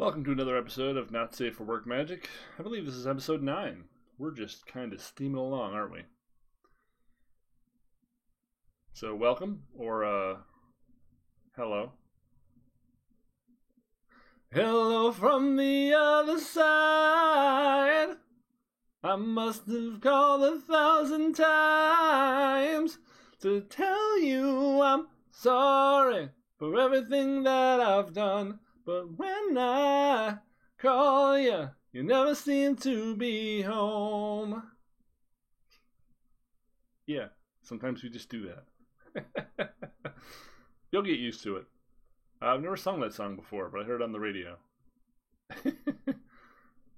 Welcome to another episode of Not Safe for Work Magic. I believe this is episode 9. We're just kind of steaming along, aren't we? So welcome, or hello. Hello from the other side. I must have called 1,000 times to tell you I'm sorry for everything that I've done. But when I call you, you never seem to be home. Yeah, sometimes we just do that. You'll get used to it. I've never sung that song before, but I heard it on the radio.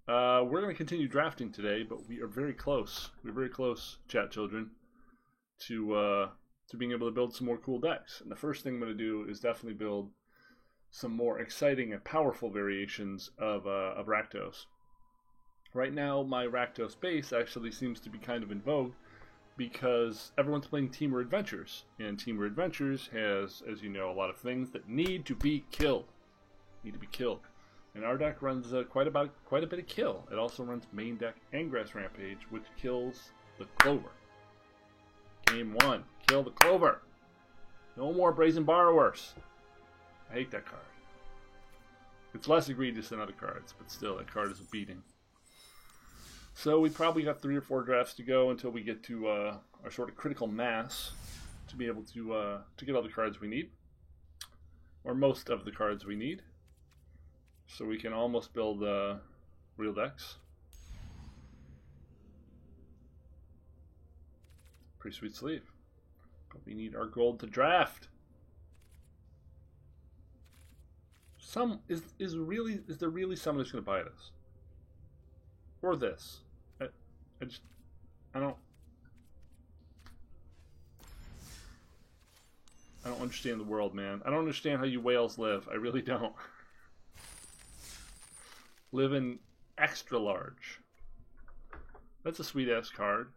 We're going to continue drafting today, but we are very close. We're very close, chat children, to being able to build some more cool decks. And the first thing I'm going to do is definitely build some more exciting and powerful variations of Rakdos. Right now, my Rakdos base actually seems to be kind of in vogue because everyone's playing Temur Adventures, and Temur Adventures has, as you know, a lot of things that need to be killed. And our deck runs quite a bit of kill. It also runs main deck Angrass Rampage, which kills the Clover. Game 1, kill the Clover. No more Brazen Borrowers. I hate that card. It's less egregious than other cards, but still, that card is a beating. So we probably got 3 or 4 drafts to go until we get to our sort of critical mass to be able to get all the cards we need, or most of the cards we need, so we can almost build real decks. Pretty sweet sleeve, but we need our gold to draft. Is there really someone that's going to buy this? Or this? I don't understand the world, man. I don't understand how you whales live. I really don't. Live in extra large. That's a sweet ass card.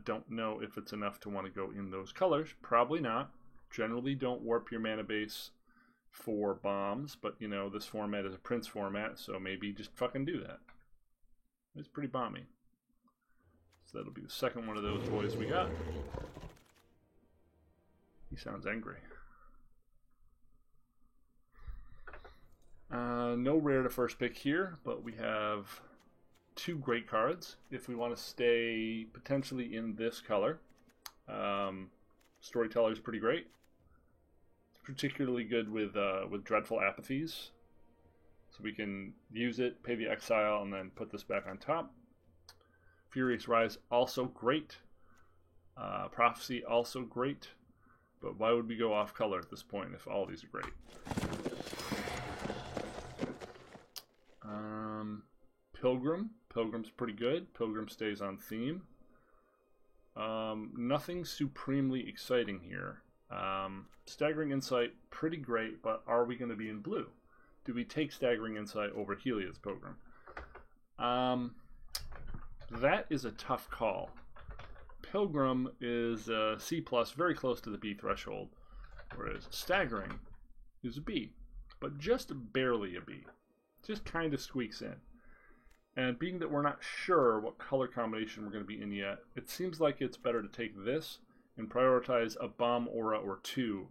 Don't know if it's enough to want to go in those colors. Probably not. Generally don't warp your mana base for bombs, but you know, this format is a Prince format, so maybe just fucking do that. It's pretty bomby. So that'll be the second one of those boys we got. He sounds angry. No rare to first pick here, but we have 2 great cards if we want to stay potentially in this color. Storyteller is pretty great. Particularly good with Dreadful Apathies, so we can use it, pay the exile, and then put this back on top. Furious Rise also great. Prophecy also great, but why would we go off color at this point if all these are great? Pilgrim's pretty good. Pilgrim stays on theme. Nothing supremely exciting here. Staggering Insight, pretty great, but are we going to be in blue? Do we take Staggering Insight over Heliod's Pilgrim? That is a tough call. Pilgrim is a C+, very close to the B threshold, whereas Staggering is a B, but just barely a B. Just kind of squeaks in. And being that we're not sure what color combination we're going to be in yet, it seems like it's better to take this and prioritize a bomb aura or 2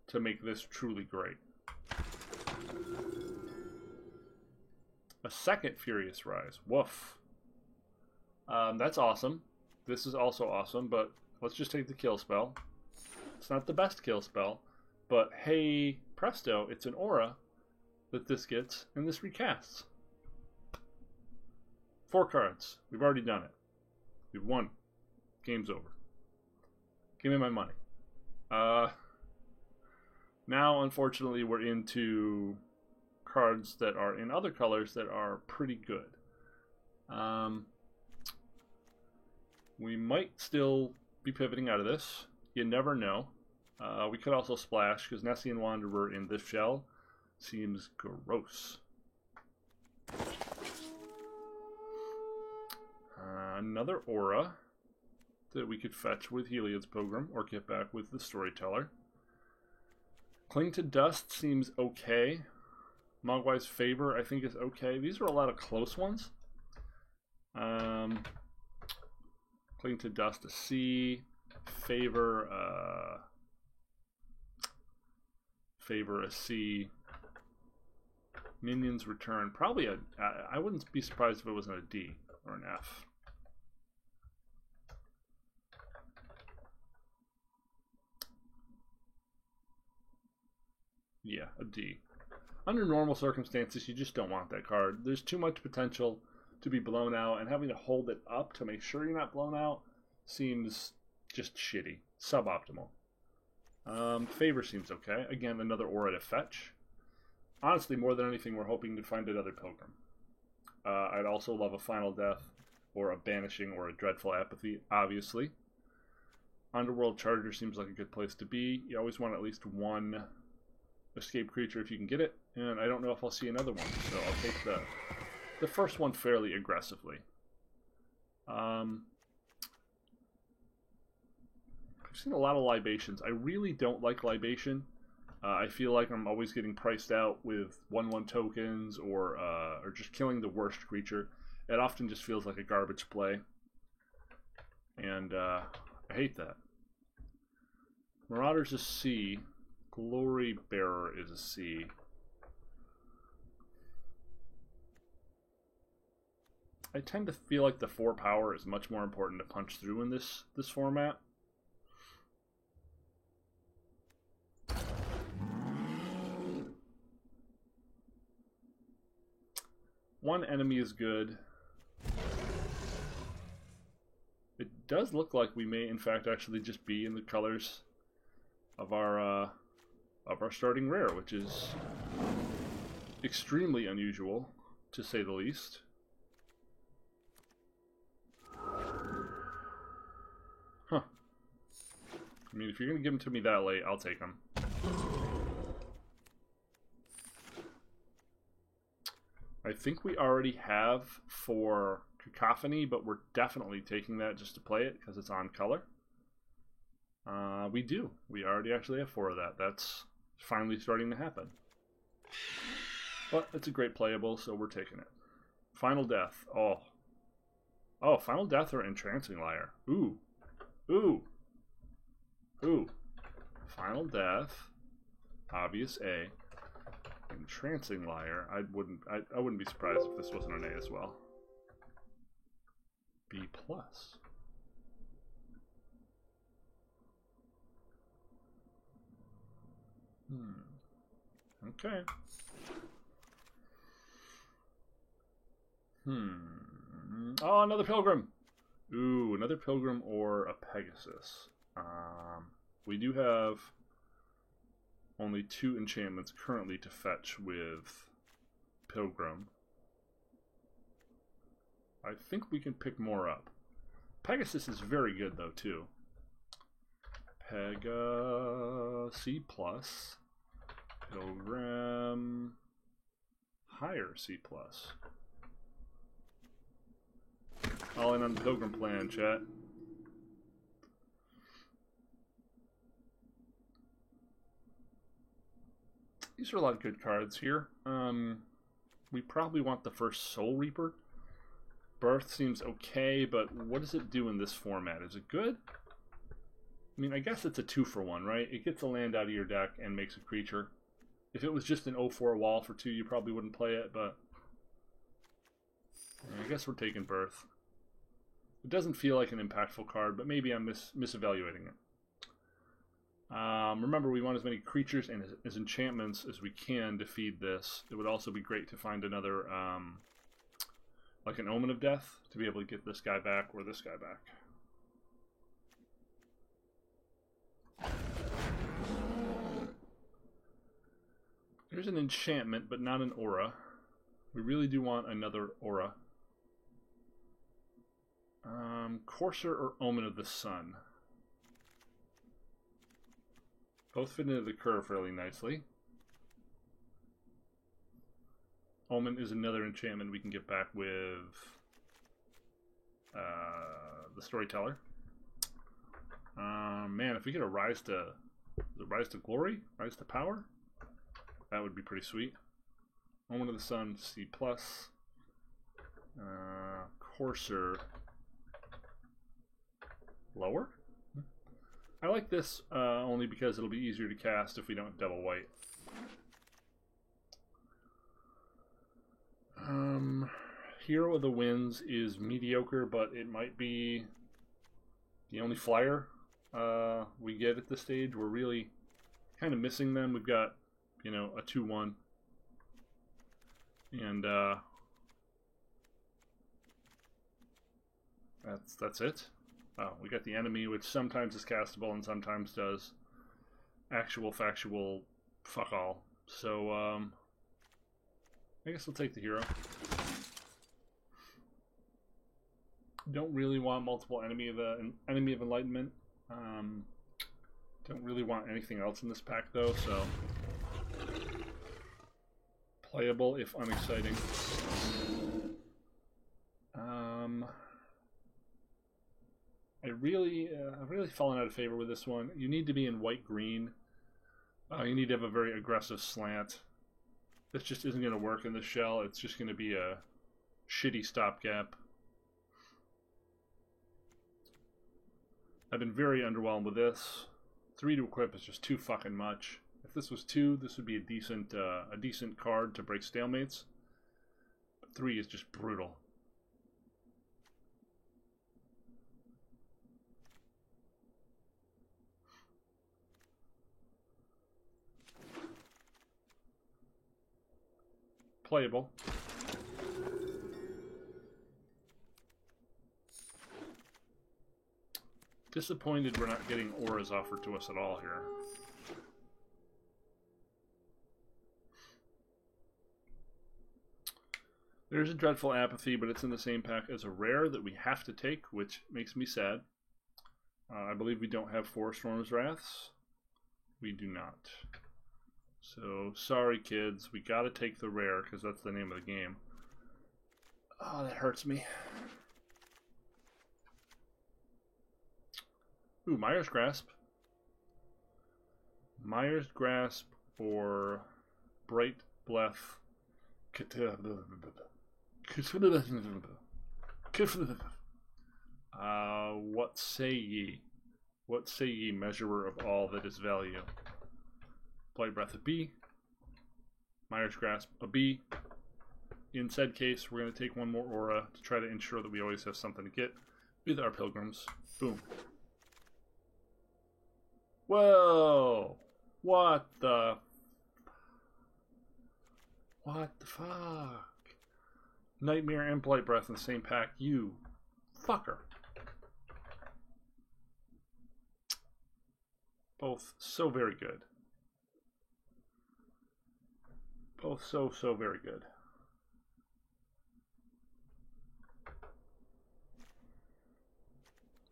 to make this truly great. A second Furious Rise. Woof. That's awesome. This is also awesome, but let's just take the kill spell. It's not the best kill spell, but hey, presto, it's an aura that this gets, and this recasts. 4 cards. We've already done it. We've won. Game's over. Give me my money. Now, unfortunately, we're into cards that are in other colors that are pretty good. We might still be pivoting out of this. You never know. We could also splash, because Nessian Wanderer in this shell seems gross. Another aura that we could fetch with Heliod's Pilgrim or get back with the Storyteller. Cling to Dust seems okay. Mogwai's Favor, I think, is okay. These are a lot of close ones. Cling to Dust, a C. Favor, Favor, a C. Minions Return, probably a. I wouldn't be surprised if it wasn't a D or an F. Yeah, a D. Under normal circumstances, you just don't want that card. There's too much potential to be blown out, and having to hold it up to make sure you're not blown out seems just shitty. Suboptimal. Favor seems okay. Again, another aura to fetch. Honestly, more than anything, we're hoping to find another Pilgrim. I'd also love a Final Death, or a Banishing, or a Dreadful Apathy, obviously. Underworld Charger seems like a good place to be. You always want at least one escape creature if you can get it, and I don't know if I'll see another one, so I'll take the first one fairly aggressively. I've seen a lot of Libations. I really don't like Libation. I feel like I'm always getting priced out with 1/1 tokens or just killing the worst creature. It often just feels like a garbage play, and I hate that. Marauder's a C. Glory Bearer is a C. I tend to feel like the 4 power is much more important to punch through in this format. One enemy is good. It does look like we may, in fact, actually just be in the colors of our starting rare, which is extremely unusual, to say the least. Huh. I mean, if you're going to give them to me that late, I'll take them. I think we already have for Cacophony, but we're definitely taking that just to play it because it's on color. We do. We already actually have 4 of that. That's finally starting to happen. But it's a great playable, so we're taking it. Final Death. Oh. Oh, Final Death or Entrancing Liar. Ooh. Ooh. Ooh. Final Death. Obvious A. Entrancing Liar. I wouldn't be surprised if this wasn't an A as well. B+. Okay. Oh, another Pilgrim. Ooh, another Pilgrim or a Pegasus. We do have only 2 enchantments currently to fetch with Pilgrim. I think we can pick more up. Pegasus is very good though too. Pega C+. Pilgrim higher C+. All in on the Pilgrim plan, chat. These are a lot of good cards here. We probably want the first Soul Reaper. Birth seems okay, but what does it do in this format? Is it good? I mean, I guess it's a 2-for-1, right? It gets a land out of your deck and makes a creature. If it was just an 0/4 wall for 2, you probably wouldn't play it, but I guess we're taking Birth. It doesn't feel like an impactful card, but maybe I'm misevaluating it. Remember, we want as many creatures and as enchantments as we can to feed this. It would also be great to find another, like an Omen of Death, to be able to get this guy back or this guy back. There's an enchantment, but not an aura. We really do want another aura. Courser or Omen of the Sun. Both fit into the curve fairly nicely. Omen is another enchantment we can get back with the Storyteller. Man, if we get a Rise to Glory? Rise to Power? That would be pretty sweet. Moment of the Sun, C+. Coarser, lower? I like this only because it'll be easier to cast if we don't double white. Hero of the Winds is mediocre, but it might be the only flyer we get at this stage. We're really kind of missing them. We've got, you know, a 2-1. And that's it. Oh, we got the enemy, which sometimes is castable and sometimes does actual factual fuck all. So I guess we'll take the hero. Don't really want multiple enemy of enlightenment. Don't really want anything else in this pack though, so playable if unexciting. I've really fallen out of favor with this one. You need to be in white-green. You need to have a very aggressive slant. This just isn't going to work in this shell. It's just going to be a shitty stopgap. I've been very underwhelmed with this. 3 to equip is just too fucking much. If this was 2, this would be a decent card to break stalemates. But 3 is just brutal. Playable. Disappointed we're not getting auras offered to us at all here. There's a Dreadful Apathy, but it's in the same pack as a rare that we have to take, which makes me sad. I believe we don't have 4 Storm's Wraths. We do not. So, sorry kids, we gotta take the rare, because that's the name of the game. Oh, that hurts me. Ooh, Mire's Grasp. Mire's Grasp or Bright Bleth. What say ye? What say ye, measurer of all that is value? Blight Breath a B. Mire's Grasp a B. In said case, we're going to take one more aura to try to ensure that we always have something to get with our pilgrims. Boom. Whoa! What the fuck? Nightmare and Blight Breath in the same pack, you fucker. Both so very good. Both so very good.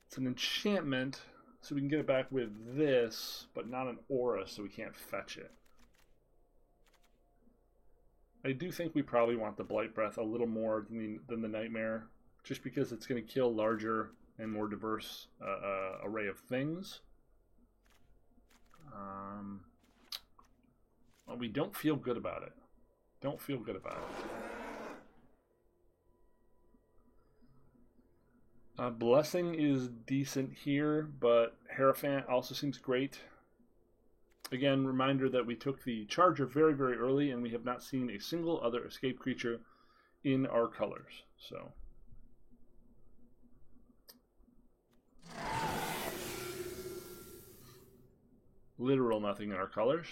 It's an enchantment, so we can get it back with this, but not an aura, so we can't fetch it. I do think we probably want the Blight Breath a little more than the Nightmare, just because it's going to kill larger and more diverse array of things. Well, we don't feel good about it. Don't feel good about it. Blessing is decent here, but Hierophant also seems great. Again, reminder that we took the Charger very, very early, and we have not seen a single other escape creature in our colors. So, literal nothing in our colors.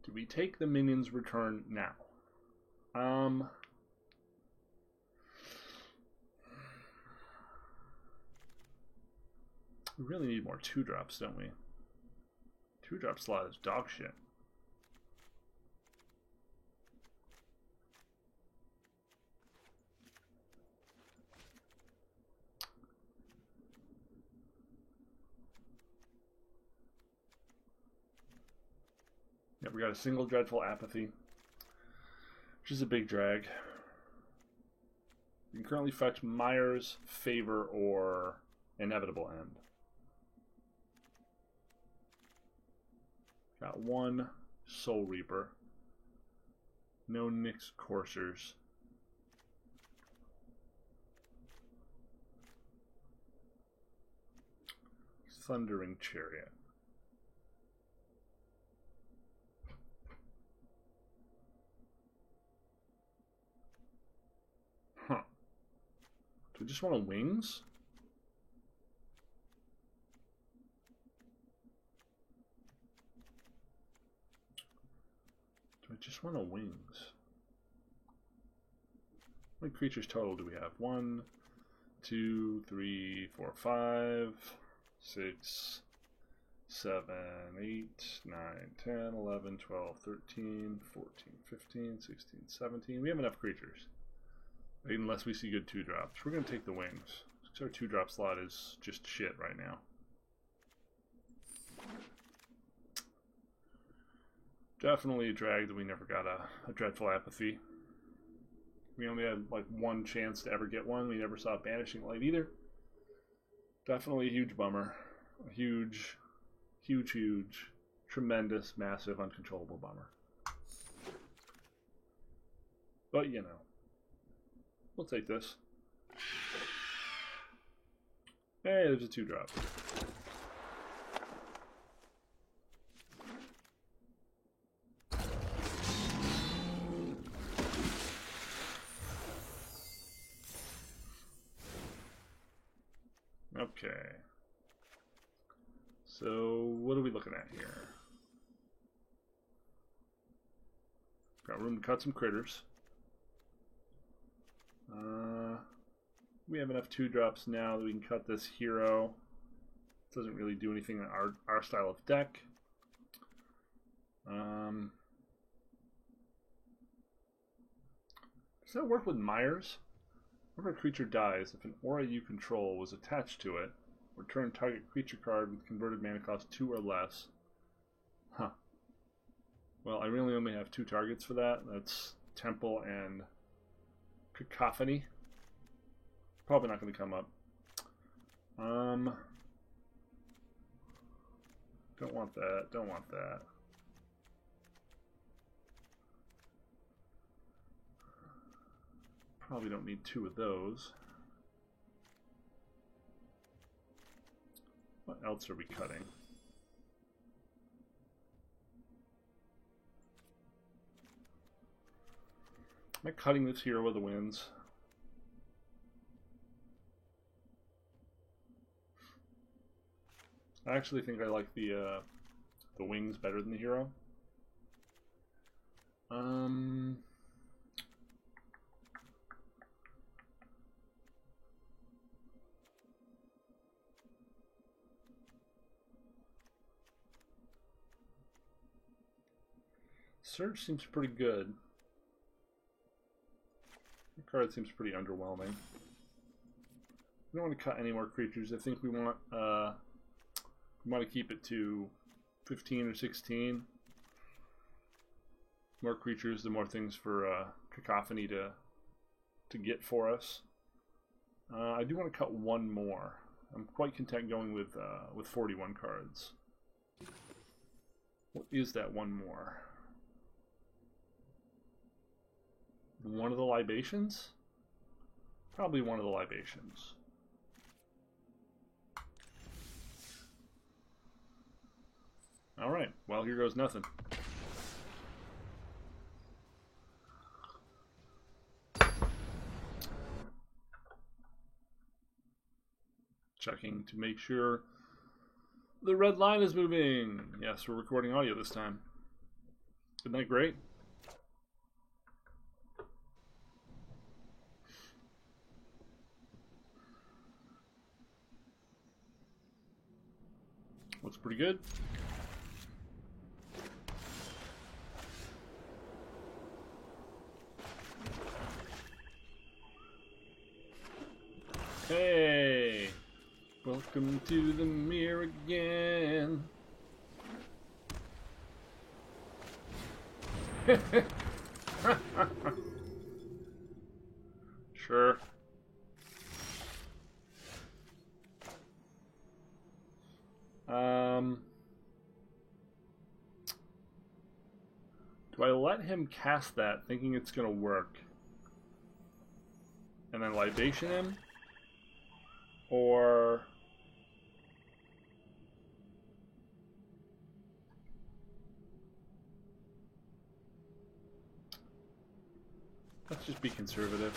Do we take the minions return now? We really need more 2-drops, don't we? 2-drop slot is dog shit. Yep, we got a single Dreadful Apathy, which is a big drag. You can currently fetch Myers, Favor, or Inevitable End. Got one Soul Reaper. No Nyx Coursers. Thundering Chariot. Huh. Do I just want a wings? Do I just want a wings? How many creatures total do we have? 1, 2, 3, 4, 5, 6, 7, 8, 9, 10, 11, 12, 13, 14, 15, 16, 17. We have enough creatures. Unless we see good 2-drops. We're going to take the wings. Because our 2-drop slot is just shit right now. Definitely a drag that we never got a Dreadful Apathy. We only had like one chance to ever get one. We never saw Banishing Light either. Definitely a huge bummer. A huge, tremendous, massive, uncontrollable bummer. But, you know. We'll take this. Hey, there's a 2-drop. Okay. So, what are we looking at here? Got room to cut some critters. We have enough 2-drops now that we can cut this hero. Doesn't really do anything in our style of deck. Does that work with Myers? Whenever a creature dies, if an aura you control was attached to it, return target creature card with converted mana cost 2 or less. Huh. Well, I really only have 2 targets for that. That's Temple and Cacophony. Probably not going to come up. Don't want that. Don't want that. Probably don't need 2 of those. What else are we cutting? Am I cutting this hero with the winds? I actually think I like the wings better than the hero. Surge seems pretty good. The card seems pretty underwhelming. We don't want to cut any more creatures. I think we want to keep it to 15 or 16. More creatures, the more things for Cacophony to get for us. I do want to cut one more. I'm quite content going with 41 cards. What is that one more? One of the libations? Probably one of the libations. Alright, well, here goes nothing. Checking to make sure the red line is moving. Yes, we're recording audio this time. Isn't that great? Looks pretty good. Hey, welcome to the mirror again. Sure, Do I let him cast that thinking it's gonna work? And then libation him? Or... let's just be conservative.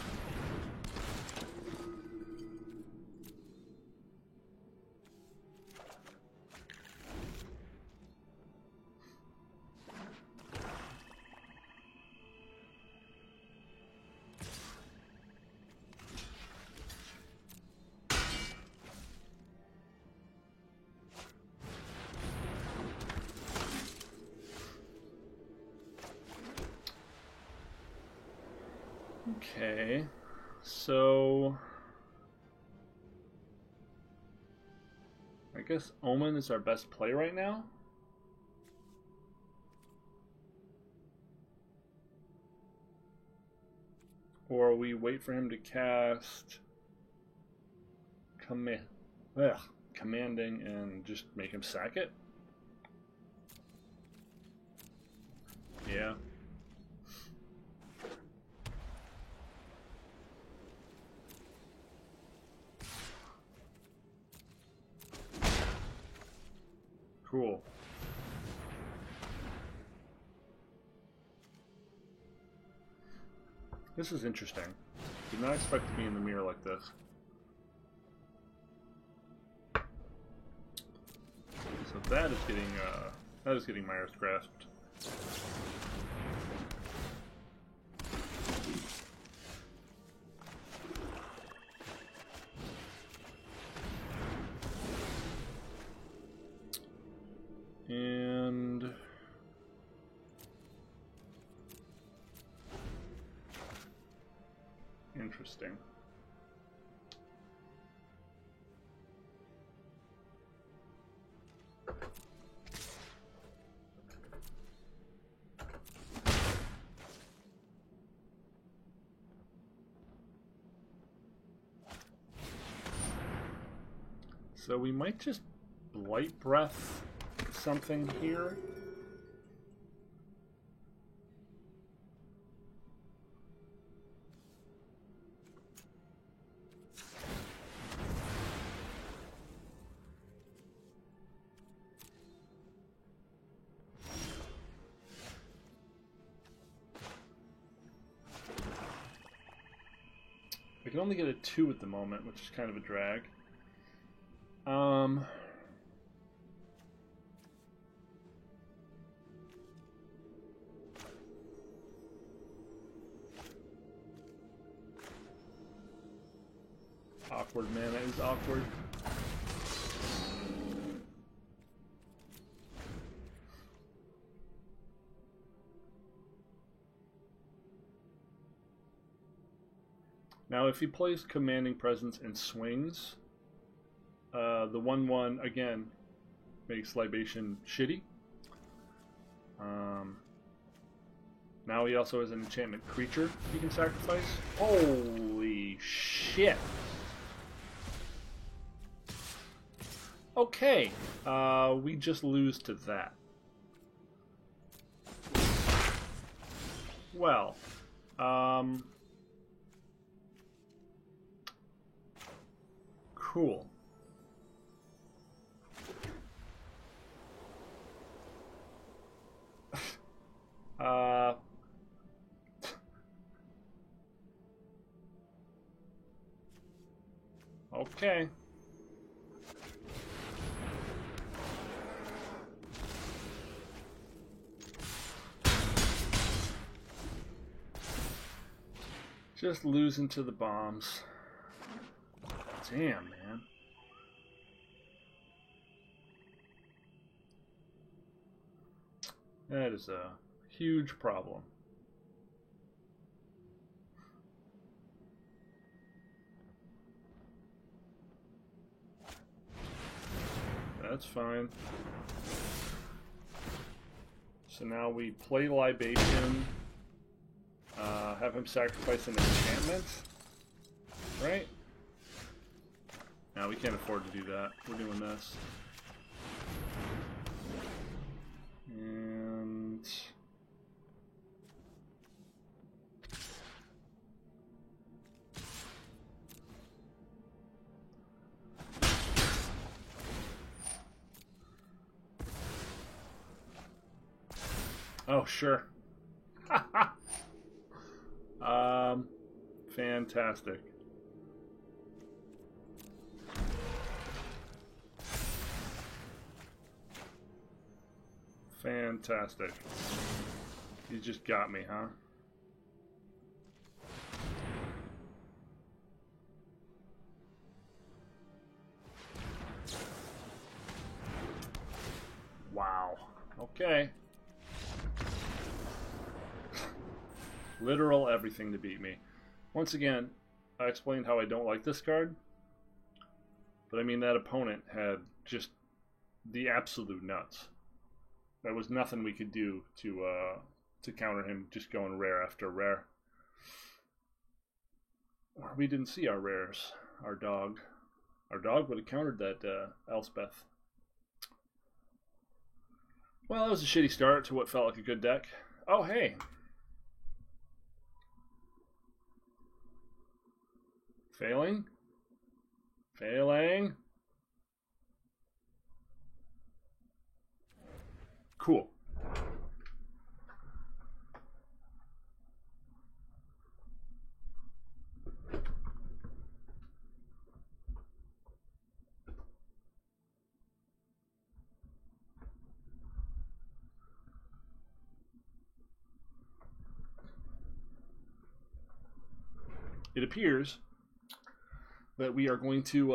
Okay, so I guess Omen is our best play right now. Or we wait for him to cast commanding and just make him sack it. Yeah. Cool. This is interesting. Did not expect to be in the mirror like this. So that is getting Myers grasped. And interesting. So we might just Blight Breath something here. I can only get a 2 at the moment, which is kind of a drag. Awkward mana is awkward. Now, if he plays Commanding Presence and swings, the 1/1 again makes Libation shitty. Now he also has an enchantment creature he can sacrifice. Holy shit! Okay, we just lose to that. Well, cool. Okay. Just losing to the bombs. Damn, man. That is a huge problem. That's fine. So now we play Libation, have him sacrifice an enchantment, right? No, we can't afford to do that. We're doing this. Oh, sure. Fantastic. Fantastic. You just got me, huh? Wow. Okay. Literal everything to beat me. Once again, I explained how I don't like this card. But I mean, that opponent had just the absolute nuts. There was nothing we could do to counter him just going rare after rare. Or we didn't see our rares. Our dog. Our dog would have countered that Elspeth. Well, that was a shitty start to what felt like a good deck. Oh, hey. Failing? Failing? Cool. It appears that we are going to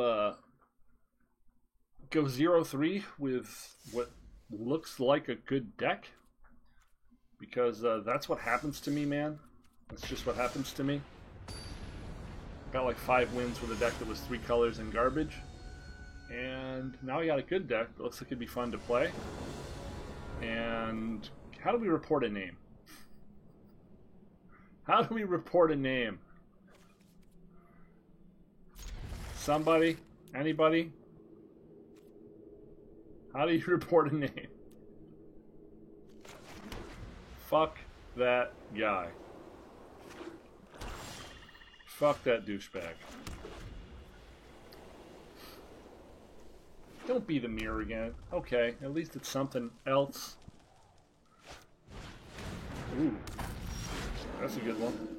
go 0-3 with what looks like a good deck. Because that's what happens to me, man. That's just what happens to me. Got like 5 wins with a deck that was 3 colors and garbage. And now I got a good deck that looks like it'd be fun to play. And how do we report a name? How do we report a name? Somebody? Anybody? How do you report a name? Fuck that guy. Fuck that douchebag. Don't be the mirror again. Okay, at least it's something else. Ooh. That's a good one.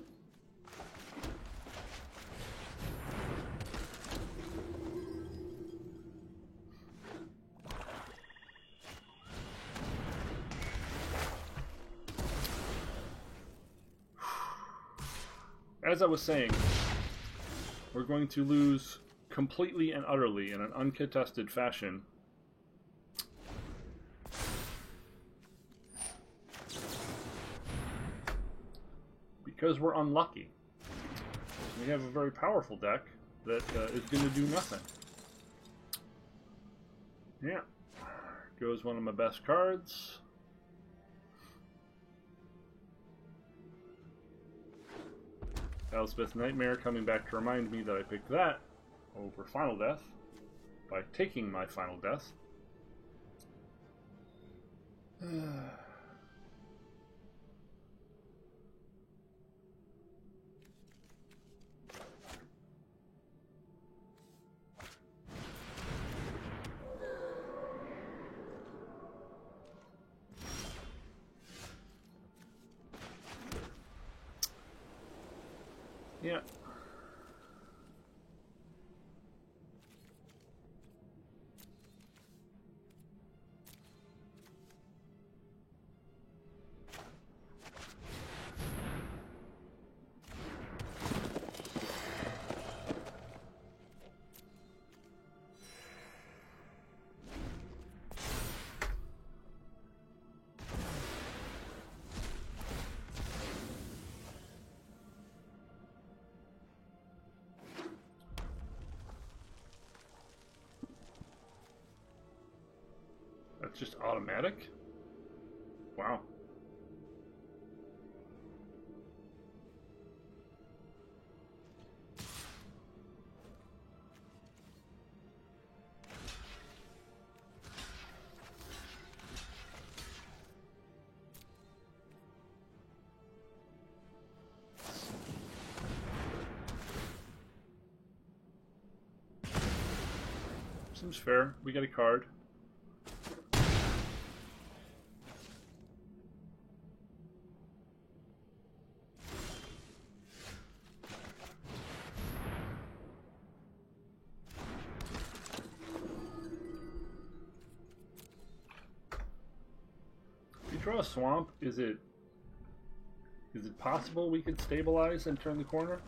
As I was saying, we're going to lose completely and utterly in an uncontested fashion. Because we're unlucky. We have a very powerful deck that is going to do nothing. Yeah. Goes one of my best cards. Elspeth Nightmare coming back to remind me that I picked that over Final Death by taking my Final Death. Yeah. That's just automatic? Wow. Seems fair. We get a card. throw a swamp, is it possible we could stabilize and turn the corner?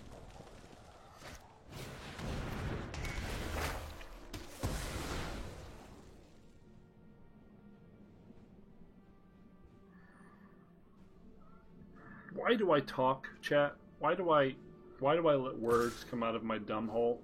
Why do I talk, chat? Why do I let words come out of my dumb hole?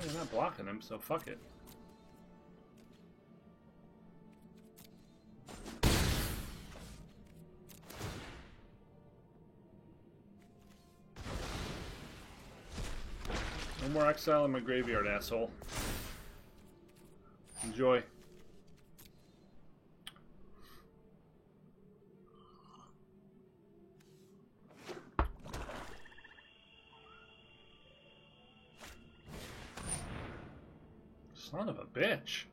They're not blocking him, so fuck it. No more exile in my graveyard, asshole. Enjoy. Son of a bitch.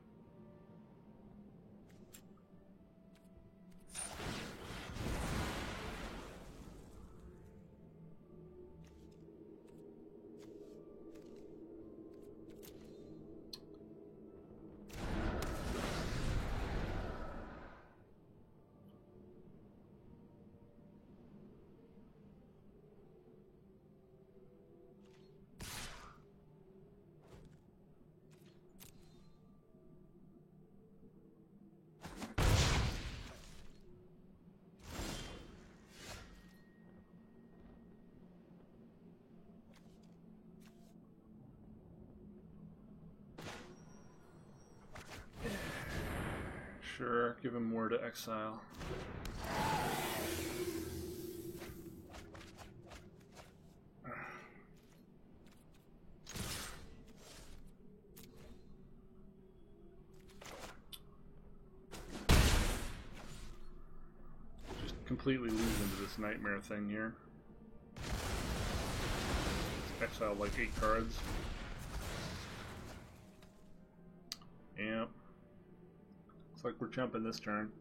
Sure, give him more to exile. Just completely lose into this nightmare thing here. Exile like 8 cards. Yep. Looks like we're jumping this turn.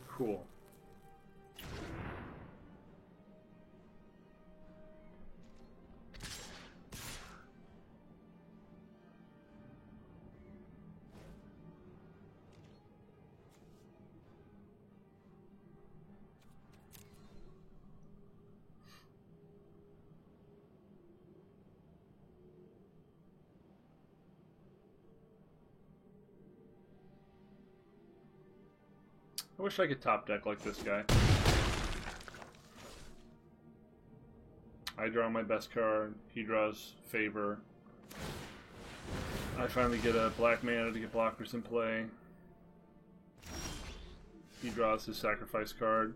Cool. I wish I could top deck like this guy. I draw my best card, he draws favor. I finally get a black mana to get blockers in play. He draws his sacrifice card.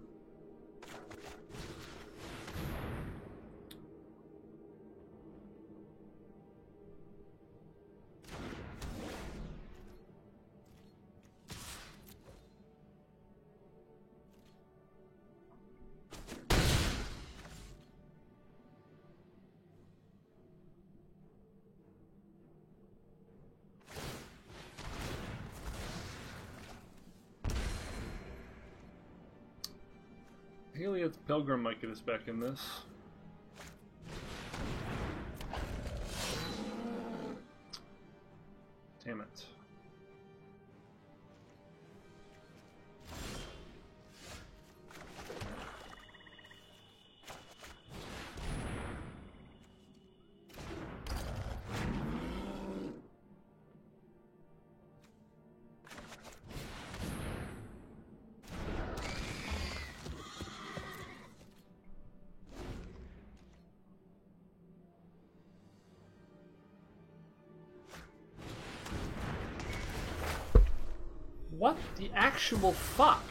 Heliod's Pilgrim might get us back in this. Damn it. What the actual fuck?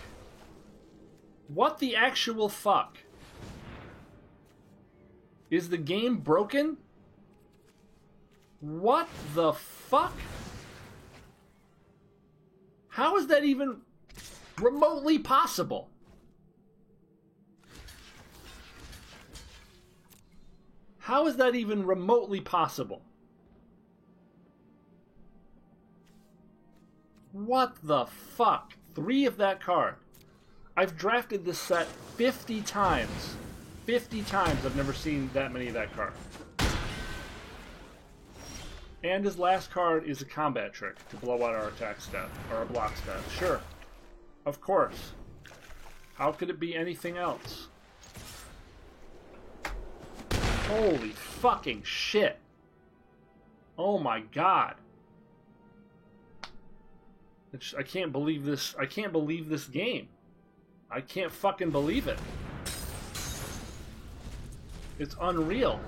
What the actual fuck? Is the game broken? What the fuck? How is that even remotely possible? How is that even remotely possible? What the fuck? 3 of that card. I've drafted this set 50 times. 50 times I've never seen that many of that card. And his last card is a combat trick to blow out our attack stat, or our block stat. Sure. Of course. How could it be anything else? Holy fucking shit. Oh my god. I can't believe this. I can't believe this game. I can't fucking believe it. It's unreal.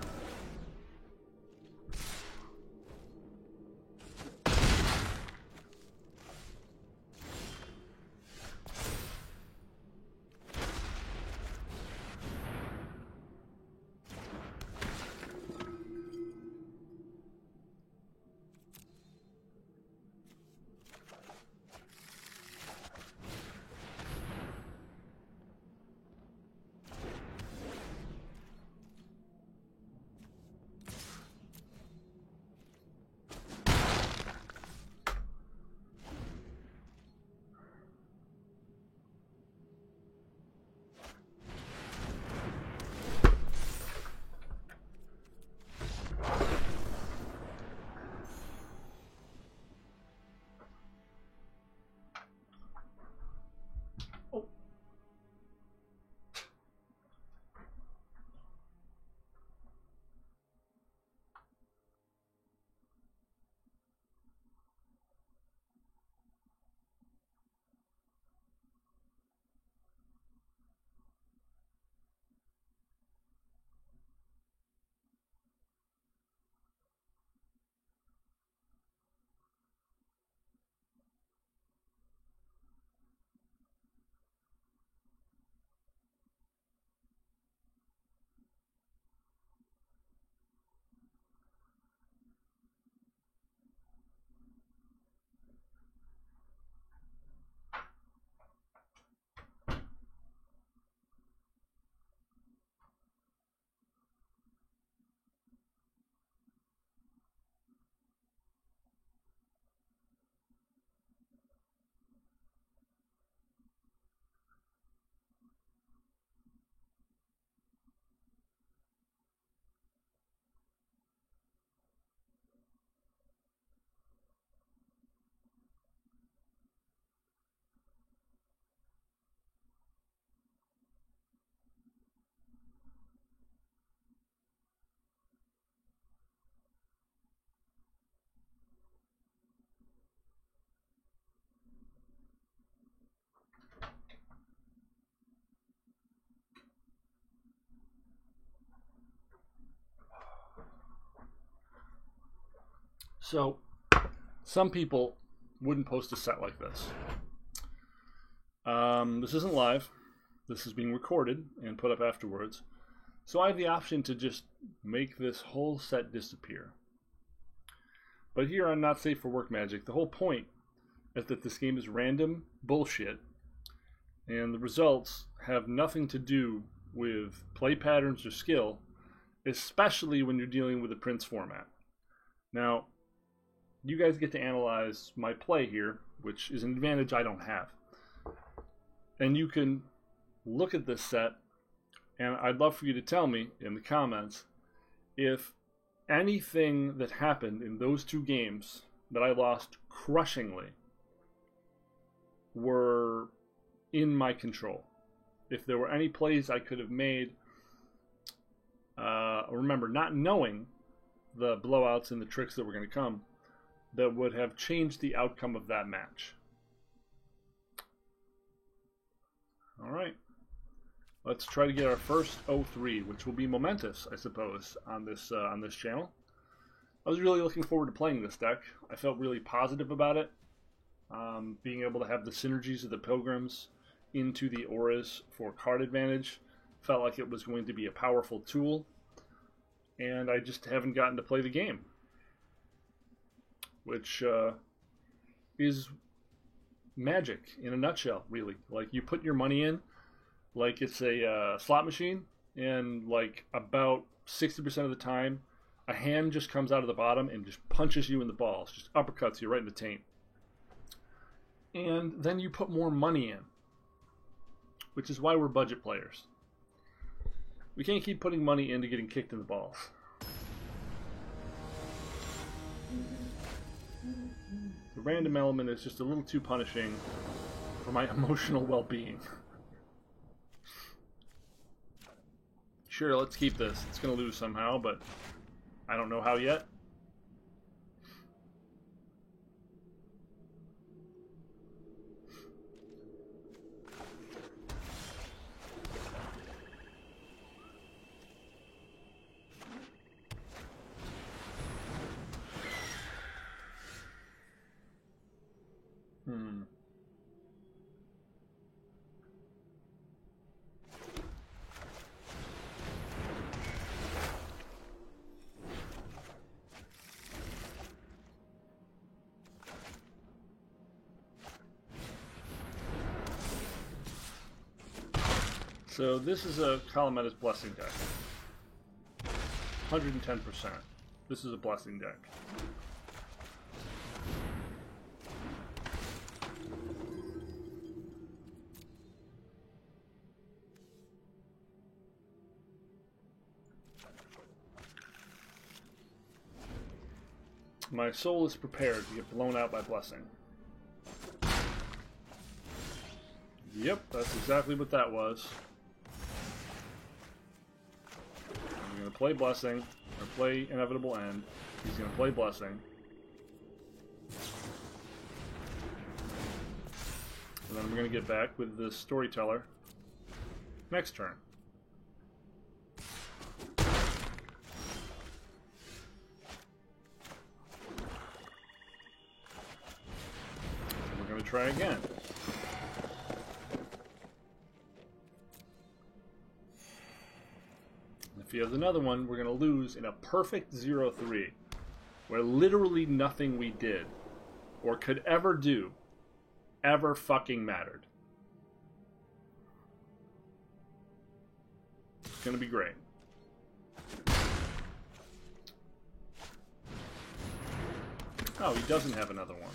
So, some people wouldn't post a set like this. This isn't live. This is being recorded and put up afterwards. So I have the option to just make this whole set disappear. But here on Not Safe for Work Magic, the whole point is that this game is random bullshit, and the results have nothing to do with play patterns or skill, especially when you're dealing with a Prince format. Now, you guys get to analyze my play here, which is an advantage I don't have. And you can look at this set, and I'd love for you to tell me in the comments if anything that happened in those 2 games that I lost crushingly were in my control. If there were any plays I could have made, remember, not knowing the blowouts and the tricks that were going to come, that would have changed the outcome of that match. All right. Let's try to get our first 0-3, which will be momentous, I suppose, on this channel. I was really looking forward to playing this deck. I felt really positive about it. Being able to have the synergies of the Pilgrims into the auras for card advantage. Felt like it was going to be a powerful tool, and I just haven't gotten to play the game, which is Magic in a nutshell, really. Like, you put your money in like it's a slot machine, and like about 60% of the time, a hand just comes out of the bottom and just punches you in the balls, just uppercuts you right in the taint. And then you put more money in, which is why we're budget players. We can't keep putting money into getting kicked in the balls. The random element is just a little too punishing for my emotional well-being. Sure, let's keep this. It's going to lose somehow, but I don't know how yet. So this is a Kalametta's Blessing deck. 110%. This is a Blessing deck. My soul is prepared to get blown out by Blessing. Yep, that's exactly what that was. I'm going to play Blessing, or play Inevitable End. He's going to play Blessing. And then we're going to get back with the Storyteller next turn. We're going to try again. If he has another one, we're going to lose in a perfect 0-3, where literally nothing we did or could ever do ever fucking mattered. It's going to be great. Oh, he doesn't have another one.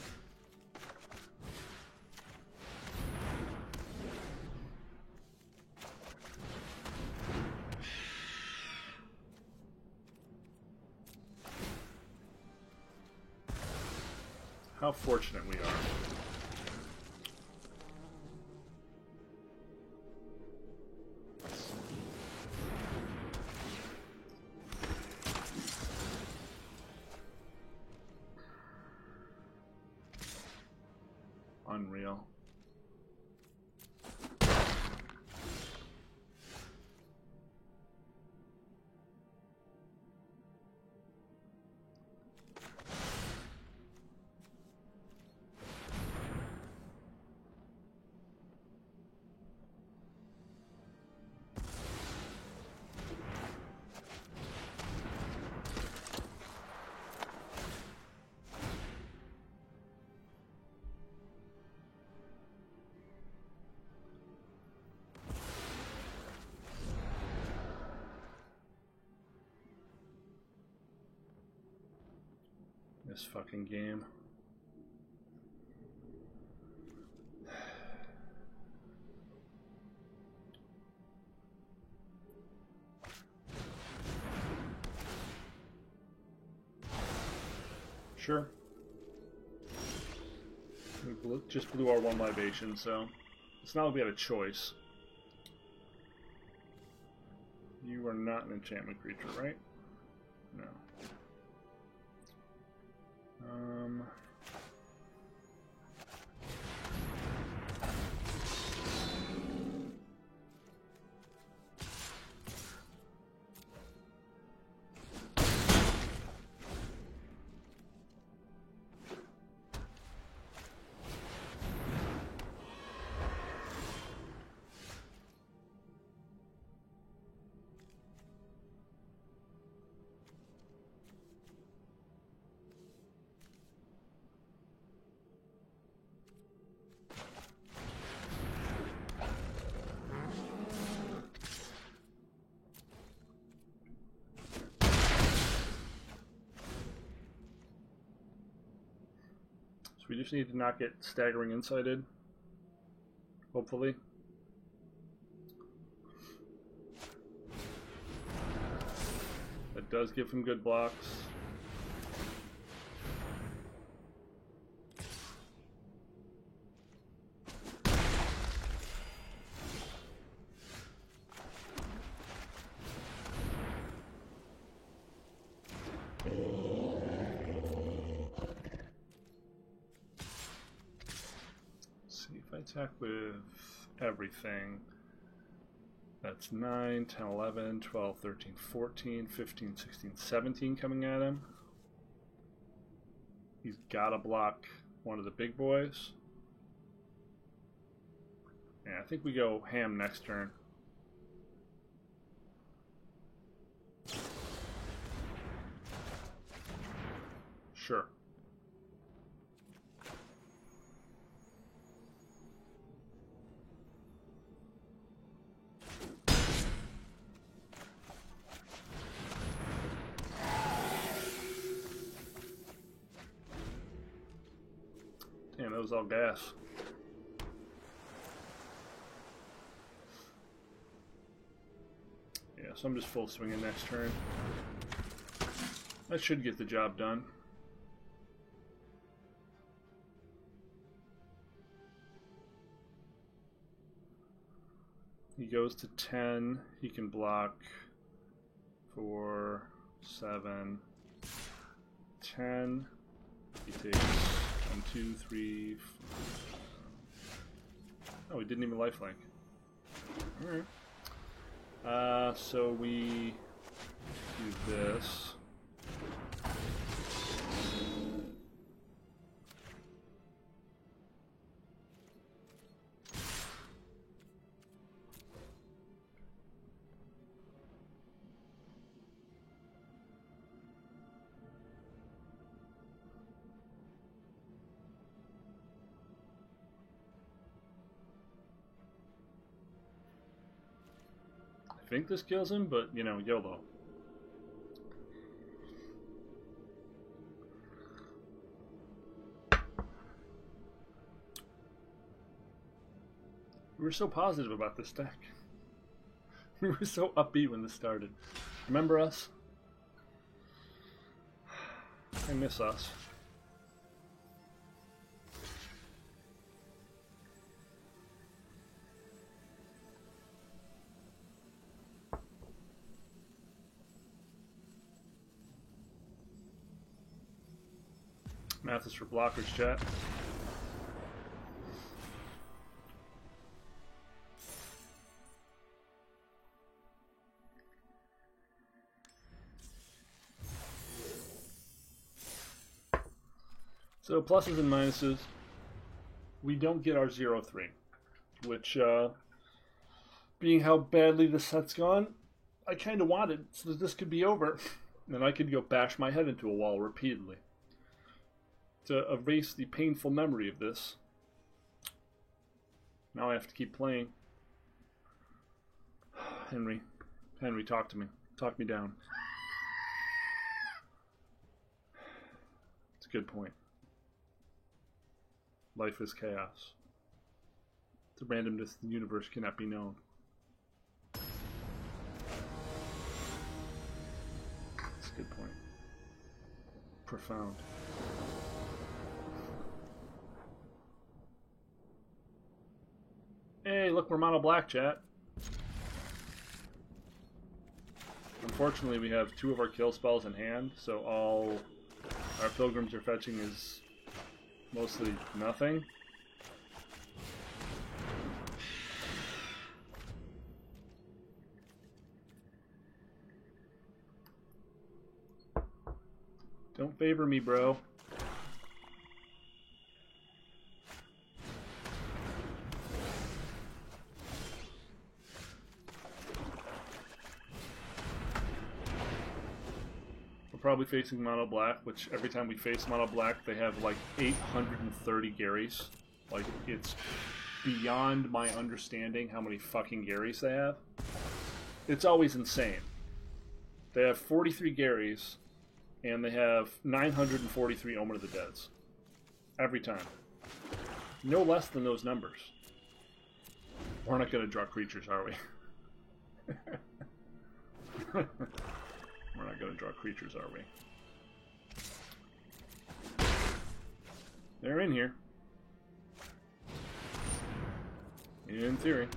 How fortunate we are. Unreal. This fucking game. Sure. We just blew our one libation, so it's not like we had a choice. You are not an enchantment creature, right? No. we just need to not get staggering insighted. Hopefully. That does give him good blocks. Attack with everything. That's 9, 10, 11, 12, 13, 14, 15, 16, 17 coming at him. He's got to block one of the big boys. Yeah, I think we go ham next turn. Sure. Damn, that was all gas. Yeah, so I'm just full swinging next turn. That should get the job done. He goes to 10. He can block 4, 7, 10. He takes 1, 2, 3, 4. Oh, he didn't even lifelink. Alright. So we do this. I think this kills him, but, you know, YOLO. We were so positive about this deck. We were so upbeat when this started. Remember us? I miss us. Math is for blockers, chat. So pluses and minuses. We don't get our 0-3, which, being how badly the set's gone, I kind of wanted so that this could be over, and I could go bash my head into a wall repeatedly to erase the painful memory of this. Now I have to keep playing. Henry, talk to me. Talk me down. It's a good point. Life is chaos. The randomness of the universe cannot be known. That's a good point. Profound. Hey, look, we're mono black, chat. Unfortunately, we have 2 of our kill spells in hand, so all our pilgrims are fetching is mostly nothing. Don't favor me, bro. Probably facing mono black, which every time we face mono black, they have like 830 Garys. Like, it's beyond my understanding how many fucking Garys they have. It's always insane. They have 43 Garys, and they have 943 Omen of the Deads. Every time. No less than those numbers. We're not going to draw creatures, are we? We're not going to draw creatures, are we? They're in here. In theory.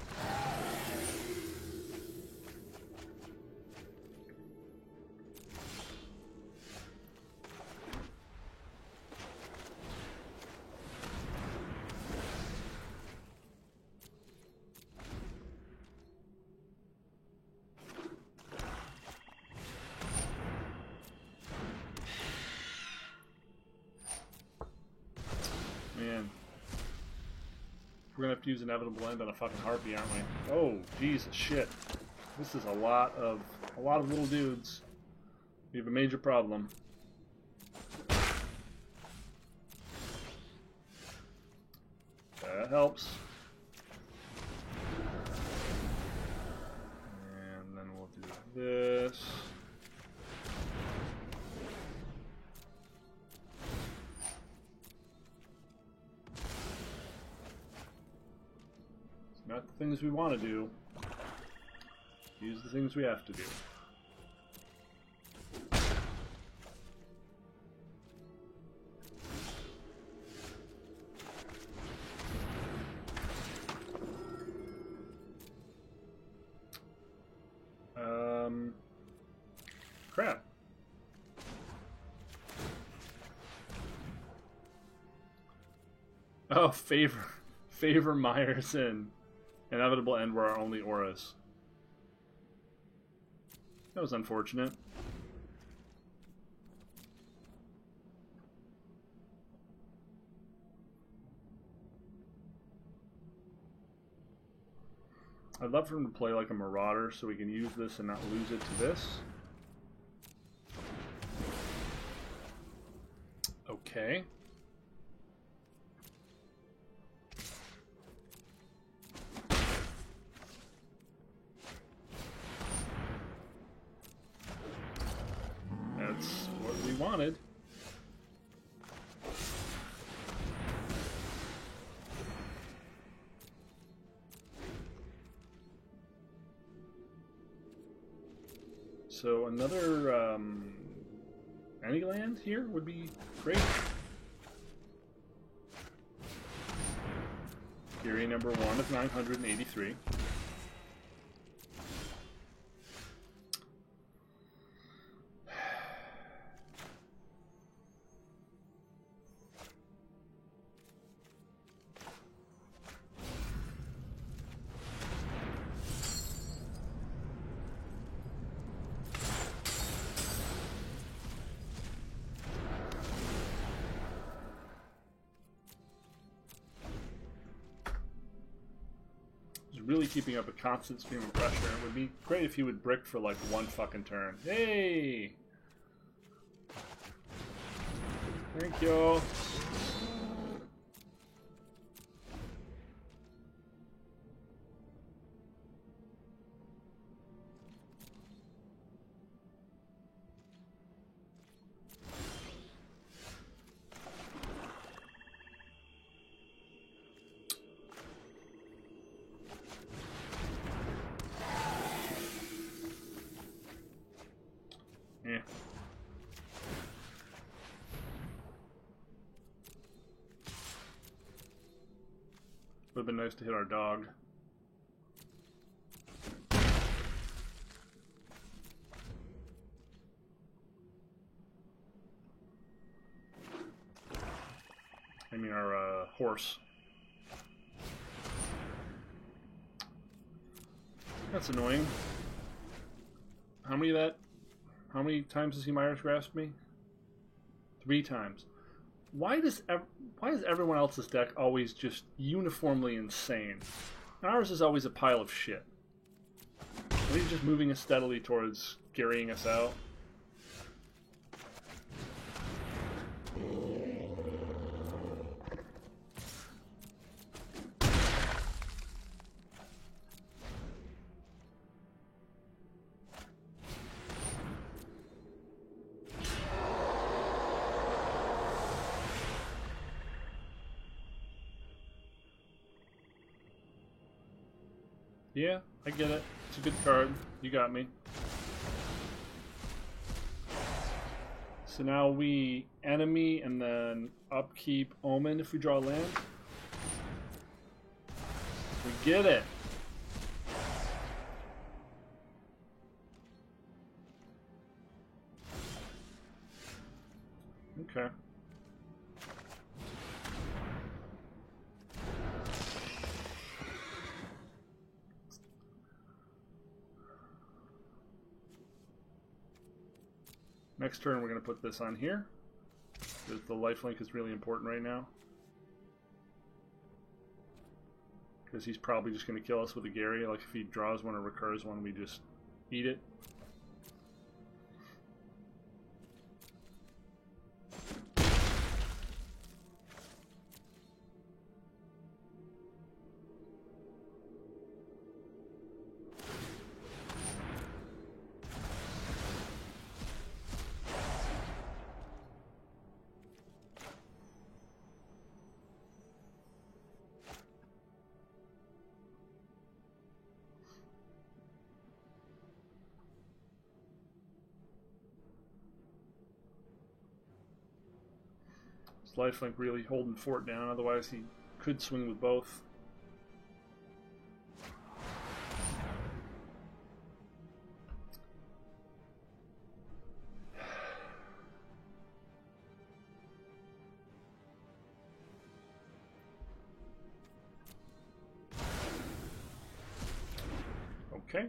Man. We're gonna have to use Inevitable End on a fucking Harpy, aren't we? Oh, Jesus shit. This is a lot of little dudes. We have a major problem. That helps. And then we'll do this. Not the things we want to do. Use the things we have to do. Crap. Oh, favor Myers and Inevitable End were our only auras. That was unfortunate. I'd love for him to play like a Marauder so we can use this and not lose it to this. Okay. That's what we wanted. So another any land here would be great. Fury number 1 of 983. Really keeping up a constant stream of pressure. It would be great if he would brick for like one fucking turn. Hey! Thank you. Yeah. Would have been nice to hit our dog. I mean our horse. That's annoying. How many times has he Myers grasped me? 3 times. Why is everyone else's deck always just uniformly insane? Ours is always a pile of shit. Are they just moving us steadily towards carrying us out? Yeah, I get it. It's a good card. You got me. So now we enemy and then upkeep Omen if we draw land. We get it. Okay. Next turn, we're going to put this on here, because the lifelink is really important right now. Because he's probably just going to kill us with a Gary. Like, if he draws one or recurs one, we just eat it. Lifelink really holding fort down, otherwise he could swing with both. Okay.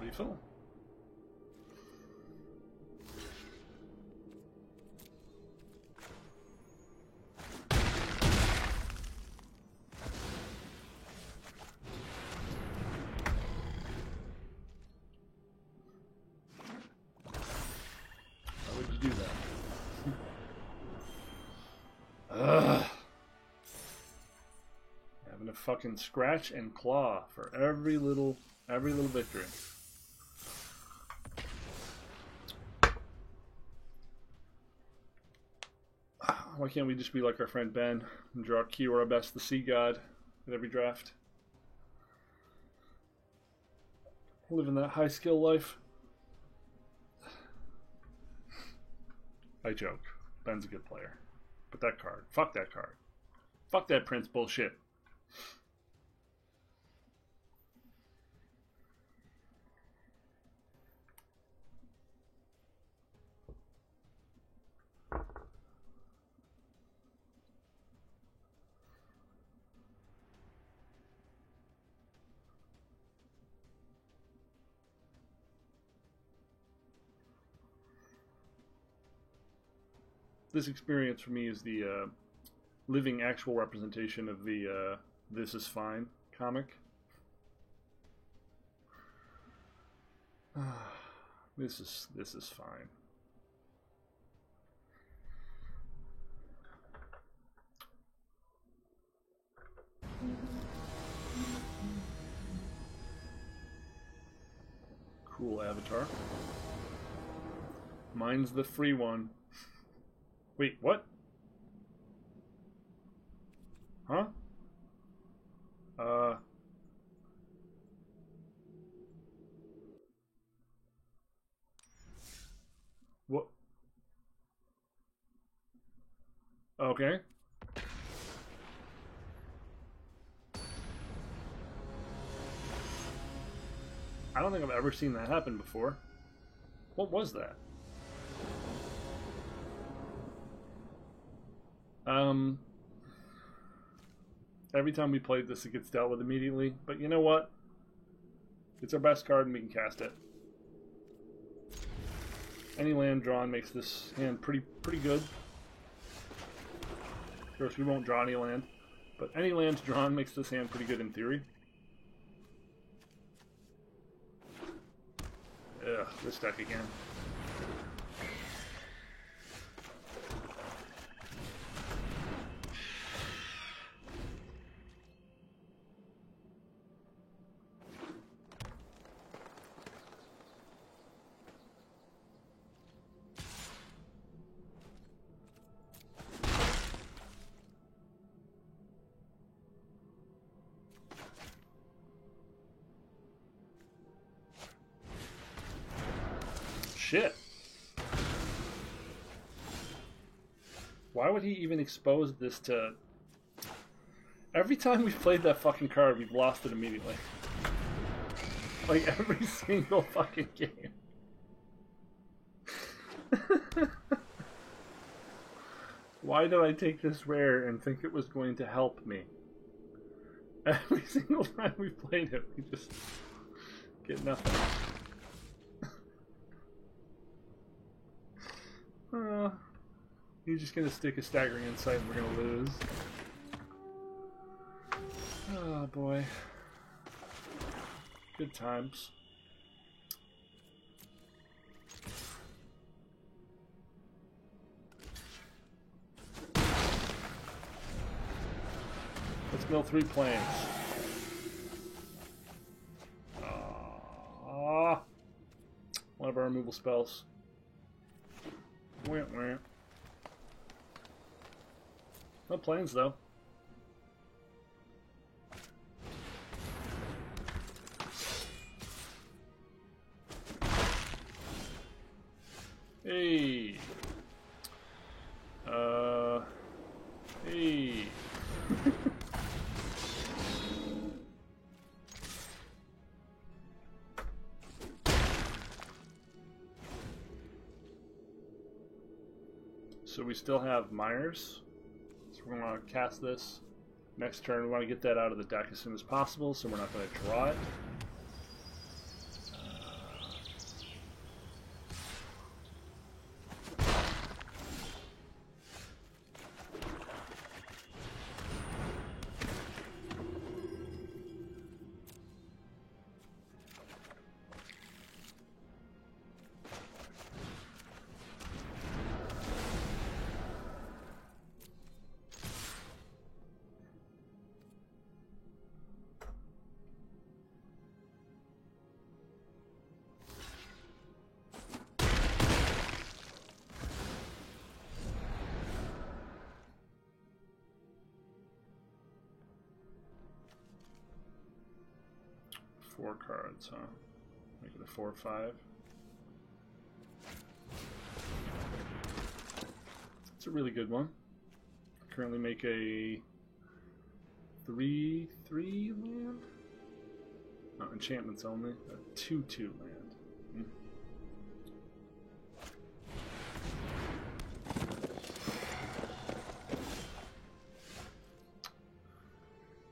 Refill. Why would you do that? Ugh. Having to fucking scratch and claw for every little victory. Why can't we just be like our friend Ben and draw Kiora Best the Sea God at every draft? Living that high skill life. I joke. Ben's a good player. But that card. Fuck that card. Fuck that Prince bullshit. This experience for me is the living actual representation of the This Is Fine comic. This is fine. cool avatar. Mine's the free one. Wait, what? Huh? What? Okay. I don't think I've ever seen that happen before. What was that? Every time we played this, it gets dealt with immediately. But you know what? It's our best card and we can cast it. Any land drawn makes this hand pretty good. Of course, we won't draw any land. But any lands drawn makes this hand pretty good in theory. Ugh, this deck again. Shit. Why would he even expose this to... Every time we've played that fucking card, we've lost it immediately. Like, every single fucking game. Why did I take this rare and think it was going to help me? Every single time we played it, we just get nothing. You're just gonna stick a Staggering Insight and we're gonna lose. Oh boy. Good times. Let's mill 3 planes. One of our removal spells. Wah, wah. No planes though. Hey. Hey. So we still have Myers. So we're going to cast this next turn. We want to get that out of the deck as soon as possible, so we're not going to draw it. Four cards, huh? Make it a 4/5. It's a really good one. Currently make a 3/3 land? No, enchantments only. A 2/2 land.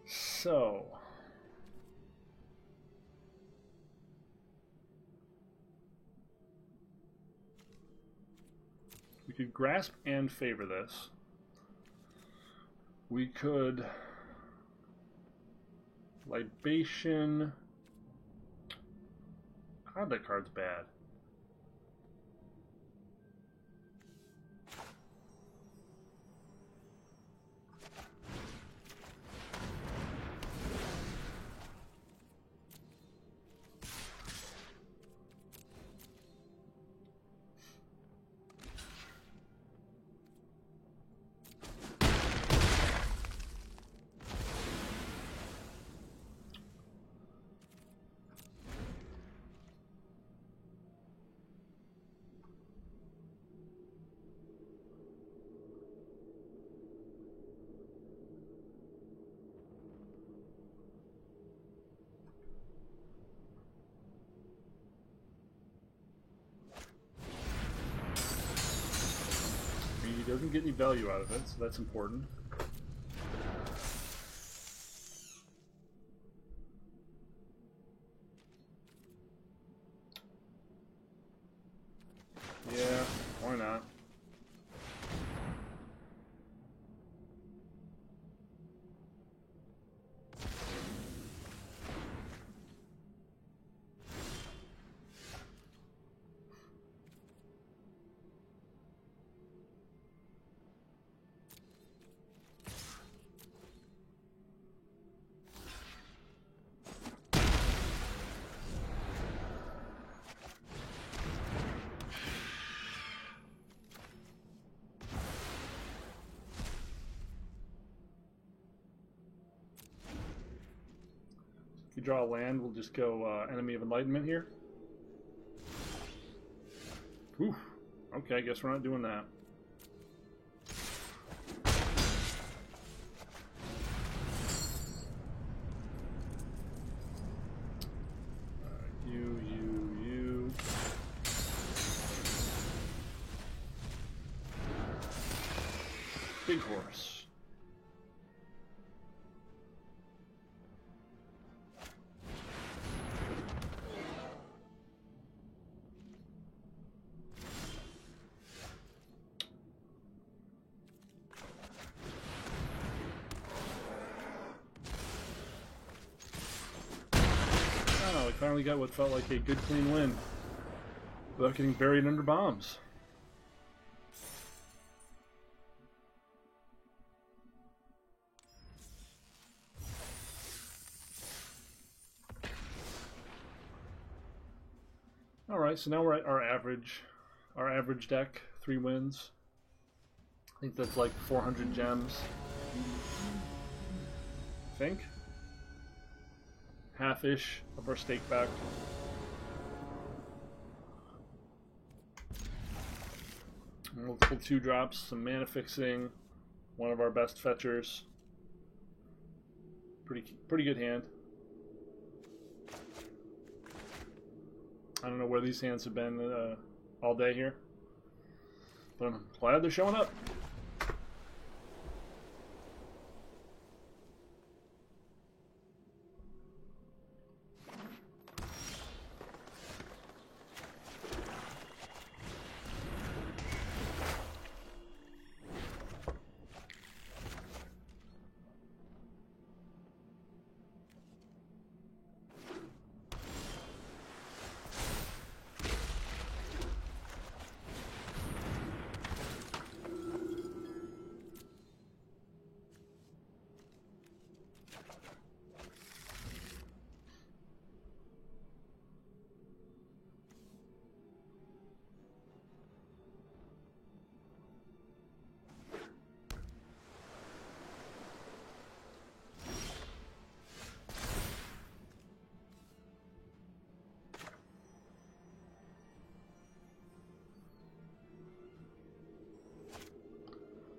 So... we could grasp and favor this. We could libation. God, that card's bad. doesn't get any value out of it, so that's important. Yeah, why not? If you draw a land, we'll just go Enemy of Enlightenment here. Whew. Okay, I guess we're not doing that. You. Big horse. Oh, we finally got what felt like a good clean win without getting buried under bombs. Alright, so now we're at our average deck, 3 wins. I think that's like 400 gems. I think. Half-ish of our stake back. Multiple 2-drops, some mana fixing, one of our best fetchers. Pretty good hand. I don't know where these hands have been all day here, but I'm glad they're showing up.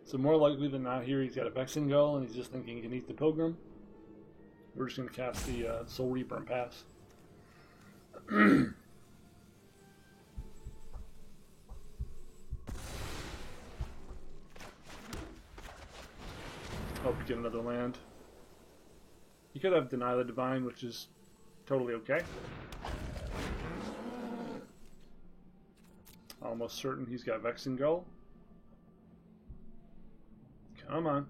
So more likely than not here, he's got a Vexing Gull, and he's just thinking he can eat the Pilgrim. We're just going to cast the Soul Reaper and pass. Hope to get another land. He could have Deny the Divine, which is totally okay. Almost certain he's got Vexing Gull. Come on.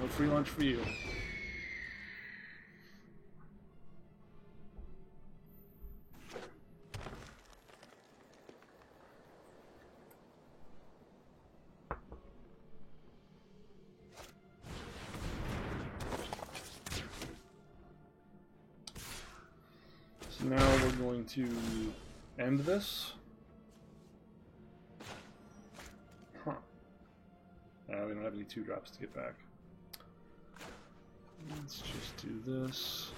No free lunch for you. So now we're going to end this. We don't have any 2-drops to get back. Let's just do this.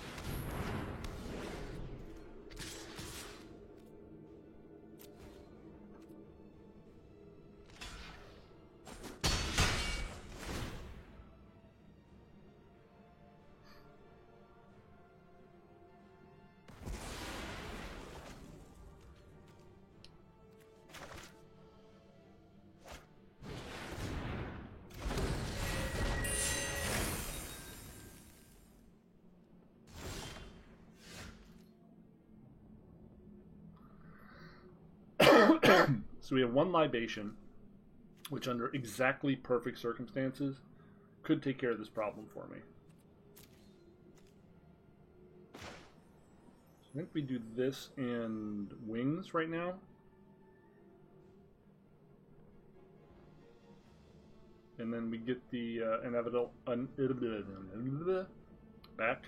So we have one libation, which under exactly perfect circumstances could take care of this problem for me. I think we do this and wings right now. And then we get the inevitable back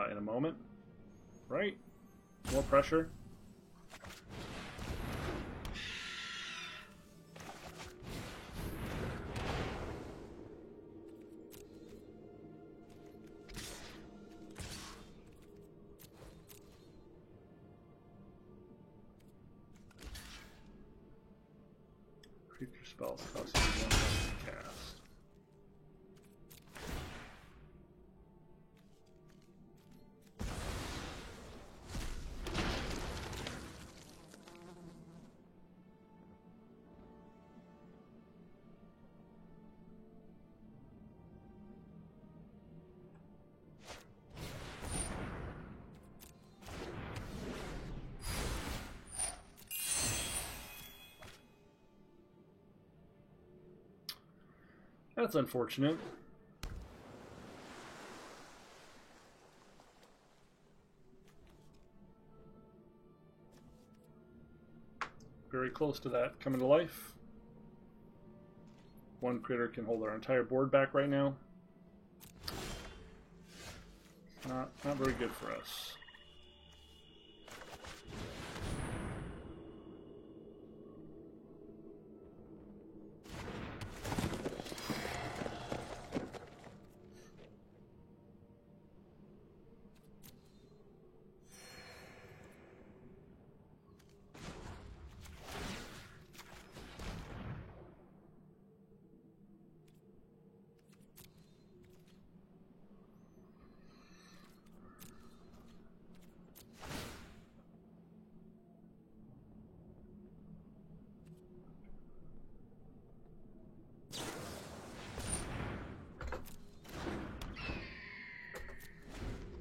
in a moment. Right? More pressure. Creature spells cost you 1 to cast. That's unfortunate. Very close to that coming to life. One critter can hold our entire board back right now. Not very good for us.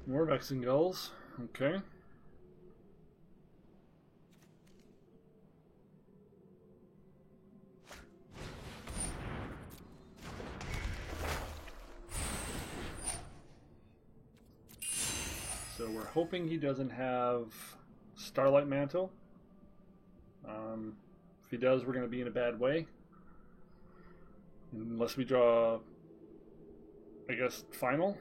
More vexing gulls. Okay. So we're hoping he doesn't have Starlight Mantle. If he does, we're going to be in a bad way. Unless we draw, I guess, final.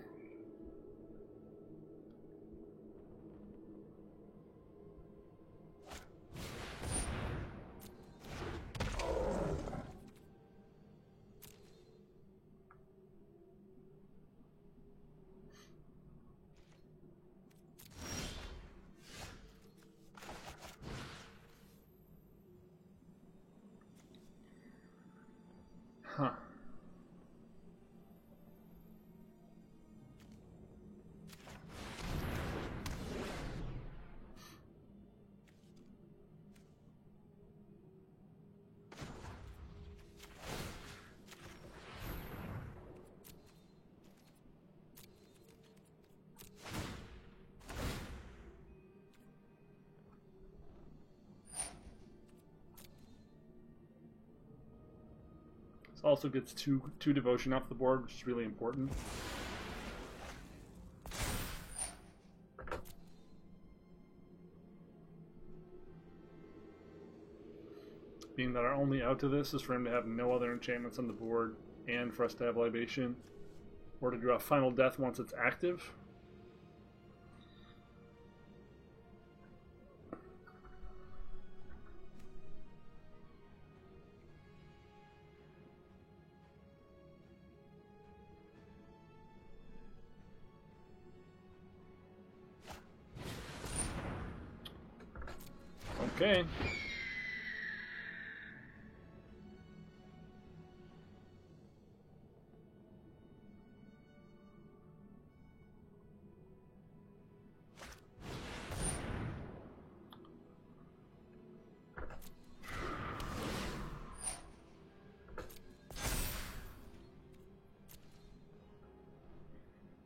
Huh. Also gets two devotion off the board, which is really important. Being that our only out to this is for him to have no other enchantments on the board and for us to have libation, or to draw final death once it's active. Okay.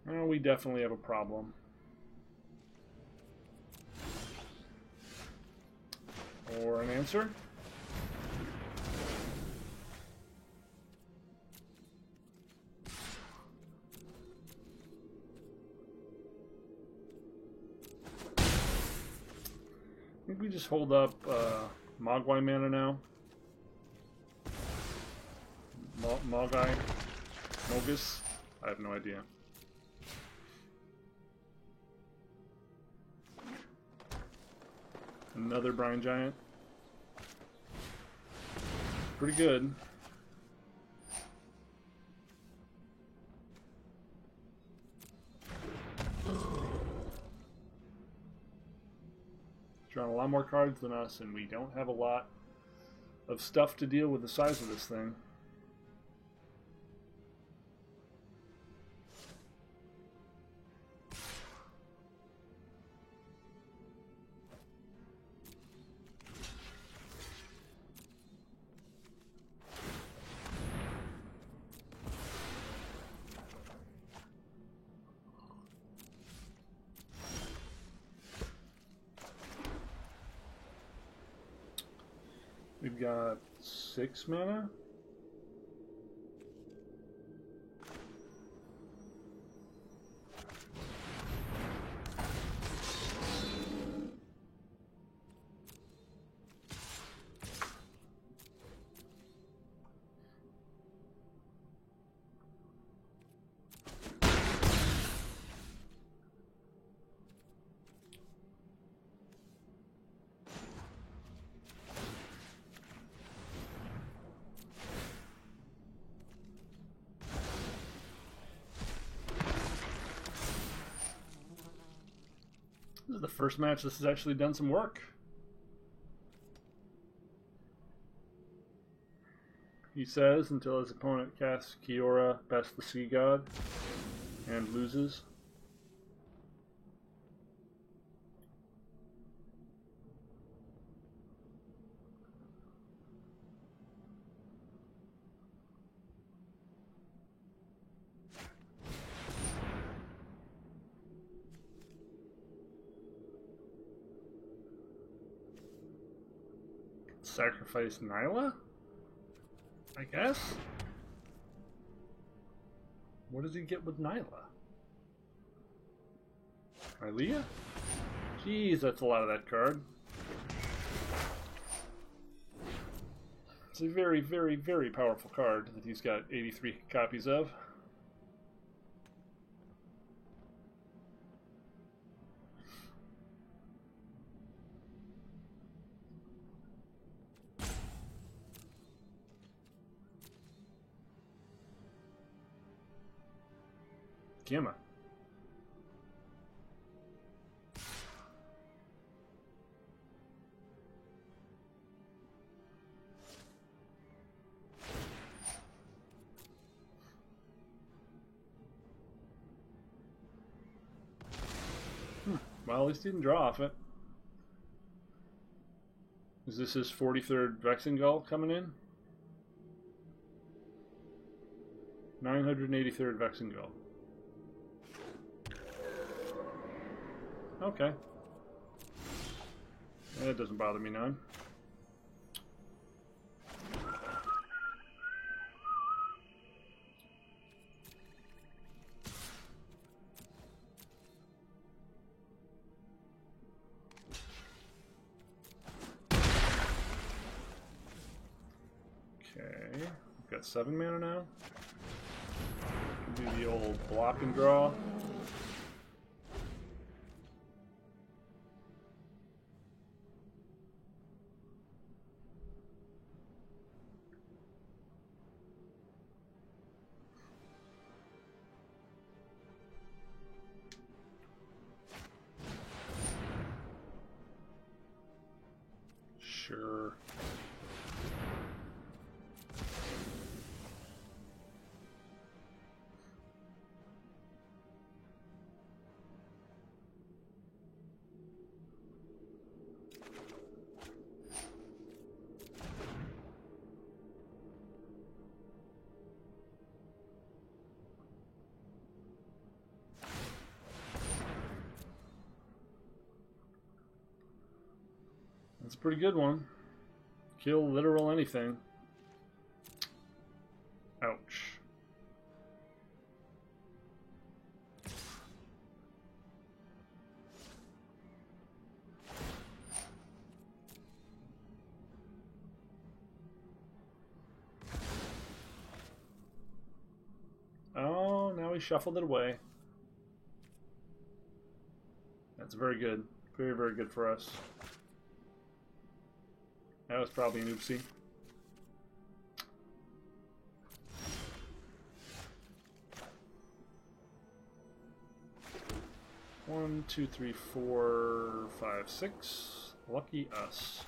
Well, we definitely have a problem. Or an answer? think we just hold up Mogwai mana now. Mogai? Mogus? I have no idea. Another Brine Giant. Pretty good. Drawing a lot more cards than us, and we don't have a lot of stuff to deal with the size of this thing. We've got 6 mana. This is the first match this has actually done some work. He says until his opponent casts Kiora, Best the Sea God, and loses. Sacrifice Nyla? I guess? What does he get with Nyla? Ilea? Jeez, that's a lot of that card. It's a very, very, very powerful card that he's got 83 copies of. Gamma. Well, at least he didn't draw off it. Is this his 43rd Vexengull coming in? 983rd Vexengull. Okay. That doesn't bother me none. Okay, we've got 7 mana now. Do the old block and draw. Sure. That's a pretty good one. Kill literal anything. Ouch. he shuffled it away. That's very good. Very, very good for us. That was probably an oopsie. One, two, three, four, five, six. Lucky us.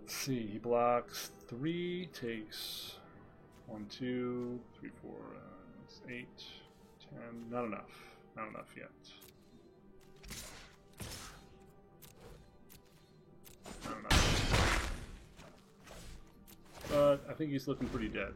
Let's see, he blocks 3, takes 1, 2, 3, 4, 8, 10. Not enough. Not enough yet. Not enough. But I think he's looking pretty dead.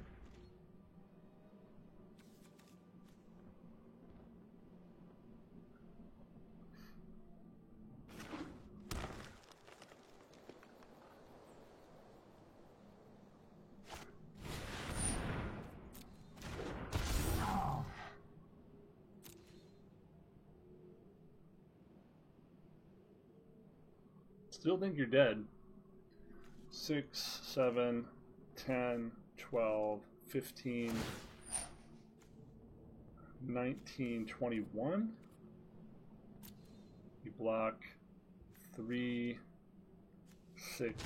Still think you're dead. 6, 7, 10, 12, 15, 19, 21. You block 3, 6,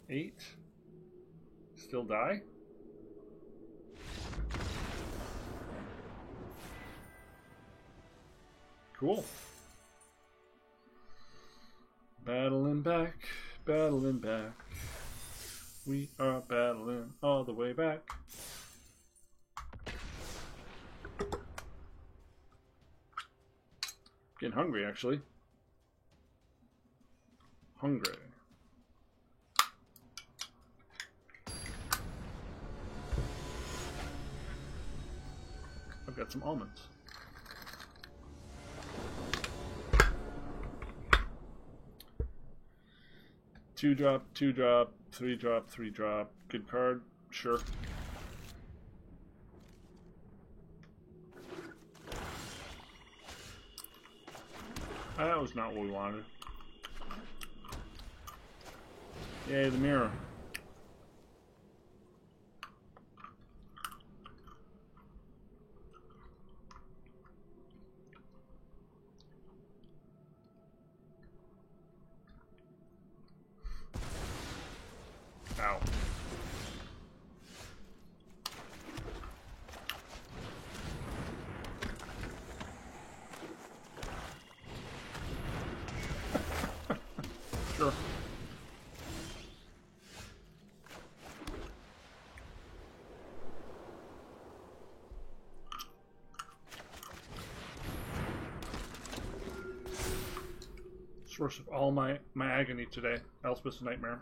8. Still die? Cool. Battling back, battling back. We are battling all the way back. Getting hungry, actually. Hungry. I've got some almonds. Two drop, 3 drop, 3 drop. Good card, sure. That was not what we wanted. Yay, the mirror. Ow. Sure. Source of all my agony today. Elspeth's Nightmare.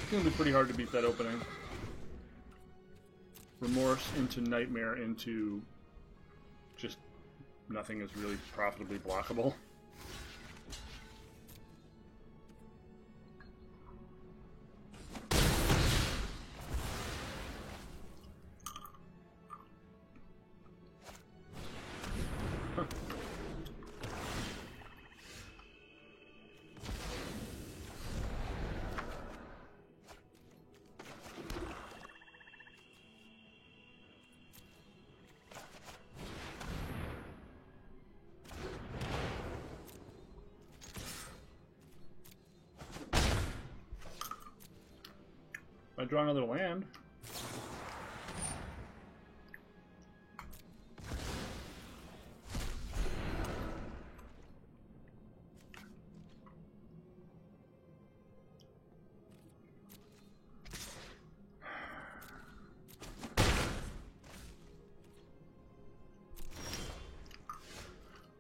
It's gonna be pretty hard to beat that opening. Remorse into Nightmare into just nothing is really profitably blockable. I draw another land.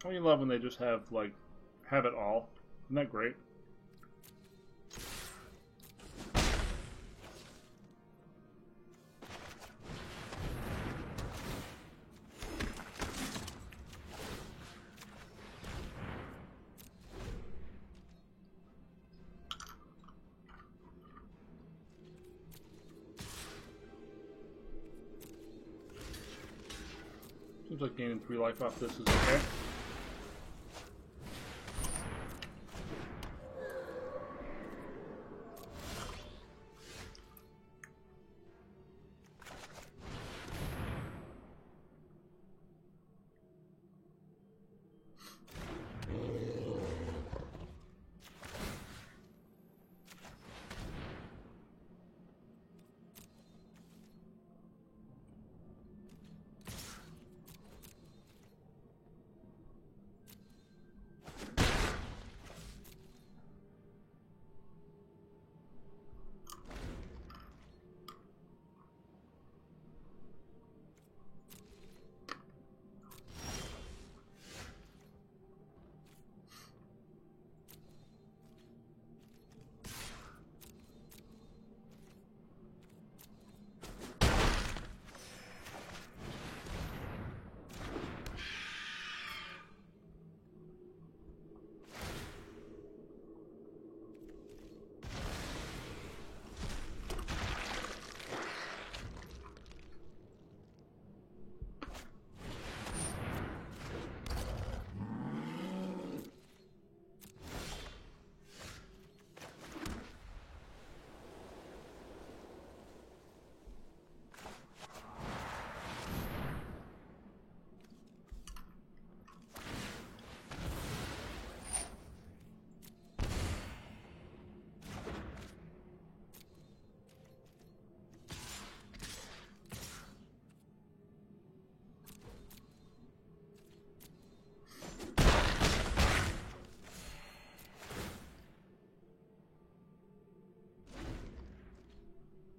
Don't you love when they just have, like, have it all? Isn't that great? Seems like gaining 3 life off this is okay.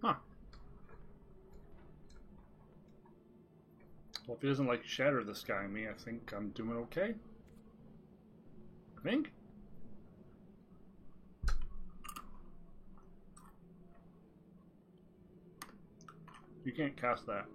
Huh. Well, if he doesn't like shatter the sky on me, I think I'm doing okay. I think. You can't cast that.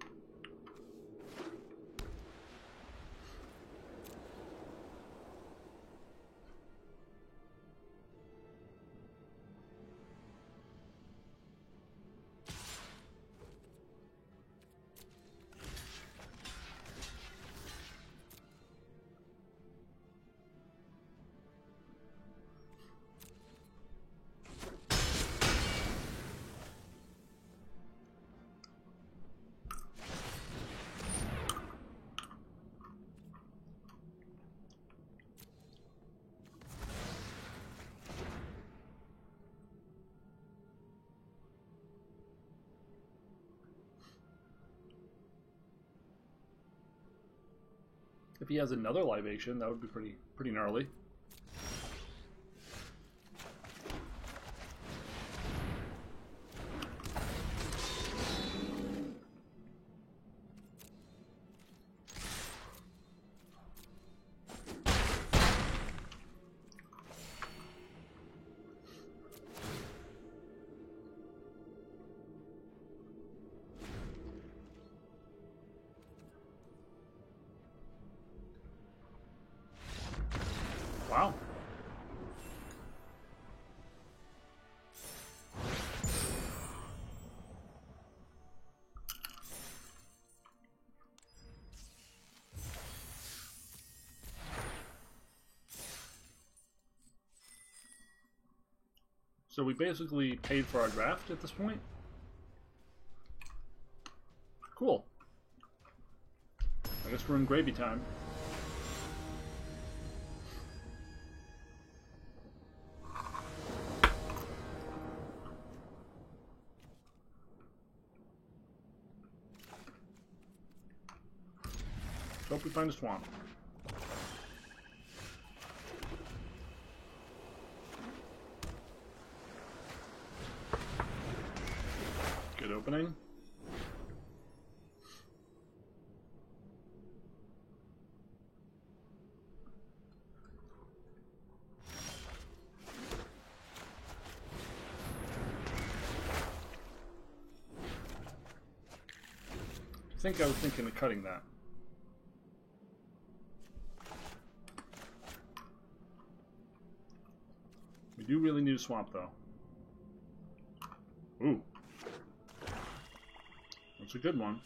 If he has another libation, that would be pretty gnarly. Wow. So we basically paid for our draft at this point. Cool. I guess we're in gravy time. hope we find a swamp. Good opening. I think I was thinking of cutting that. We do really need a swamp, though. Ooh. That's a good one.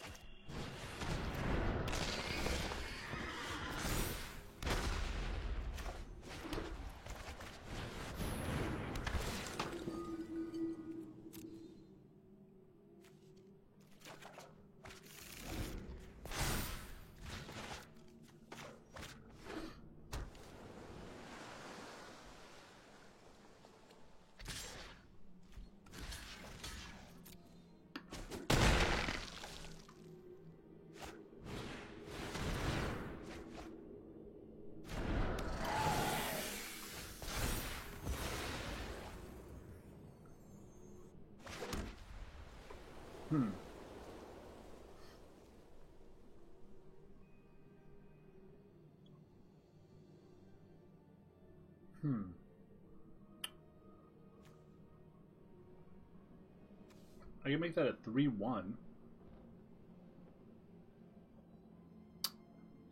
I can make that at 3-1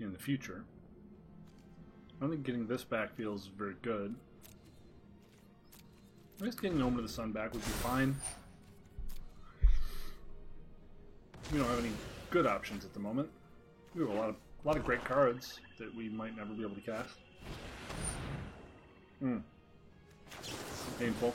in the future. I don't think getting this back feels very good. I guess getting Omen of the Sun back would be fine. We don't have any good options at the moment. We have a lot of great cards that we might never be able to cast. Painful.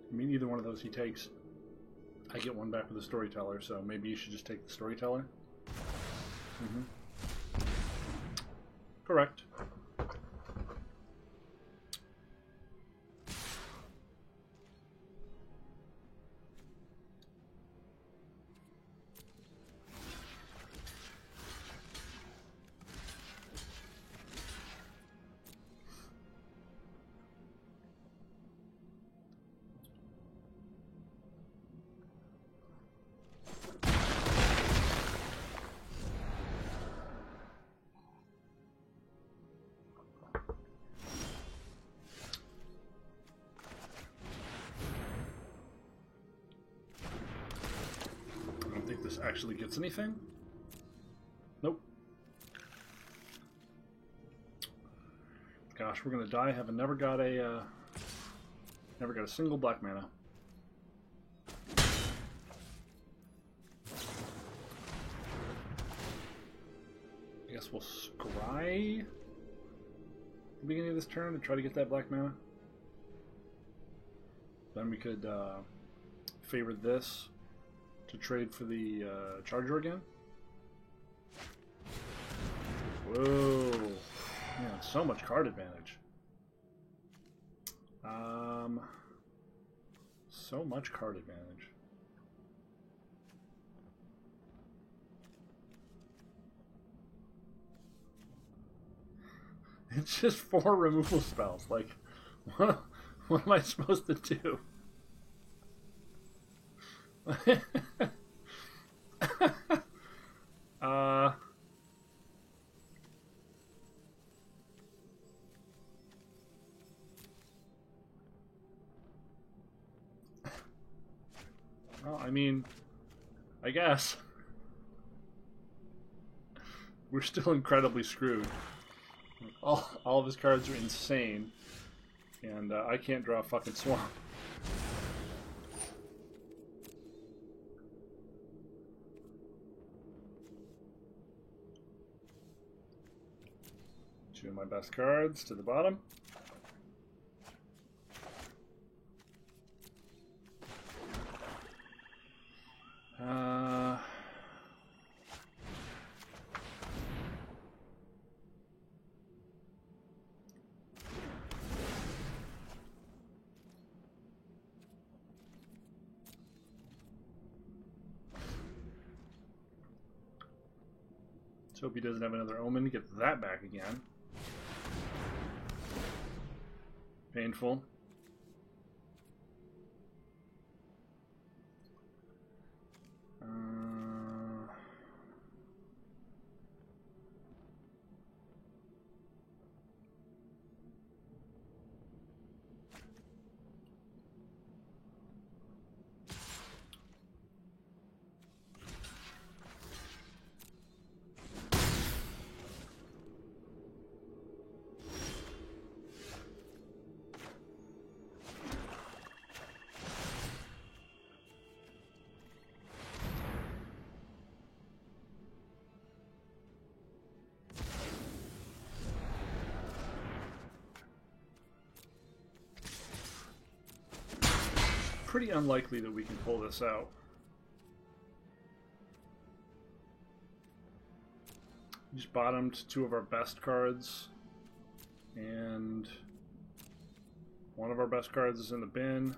I mean, either one of those he takes. I get one back with the Storyteller, so maybe you should just take the Storyteller. Correct. Actually gets anything? Nope. Gosh, we're gonna die. Having never got a single black mana. I guess we'll scry the beginning of this turn to try to get that black mana. Then we could favor this to trade for the Charger again. Whoa. Man, so much card advantage. So much card advantage. It's just 4 removal spells. Like, what am I supposed to do? Well, I mean, I guess we're still incredibly screwed. All of his cards are insane, and I can't draw a fucking swamp. Two of my best cards to the bottom. hope he doesn't have another Omen to get that back again. Painful. Pretty unlikely that we can pull this out. We just bottomed two of our best cards, and one of our best cards is in the bin.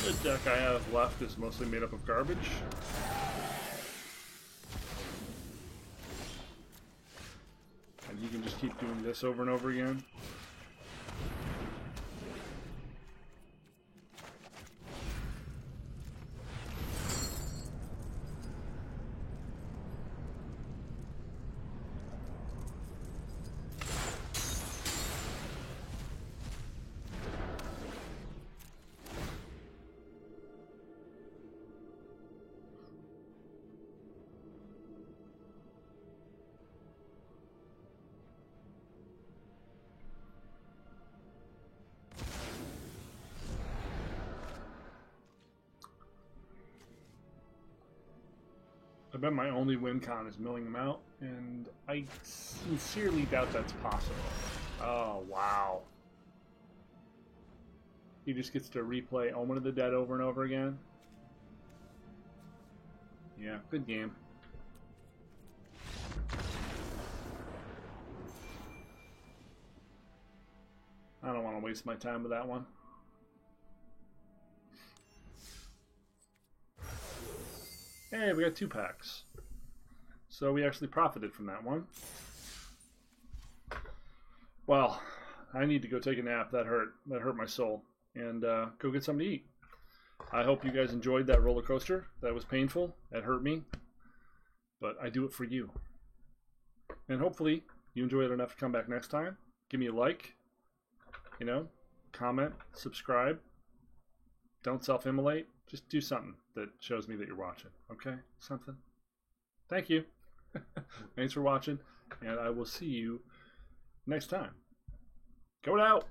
The deck I have left is mostly made up of garbage. And he can just keep doing this over and over again. I bet my only win con is milling him out, and I sincerely doubt that's possible. Oh, wow. He just gets to replay Omen of the Dead over and over again. Yeah, good game. I don't want to waste my time with that one. Hey, we got 2 packs. So we actually profited from that one. Well, I need to go take a nap. That hurt. That hurt my soul. And go get something to eat. I hope you guys enjoyed that roller coaster. That was painful. That hurt me. But I do it for you. And hopefully you enjoy it enough to come back next time. Give me a like. You know, comment, subscribe. Don't self-immolate. Just do something that shows me that you're watching. Okay? Something. Thank you. Thanks for watching. And I will see you next time. Go out.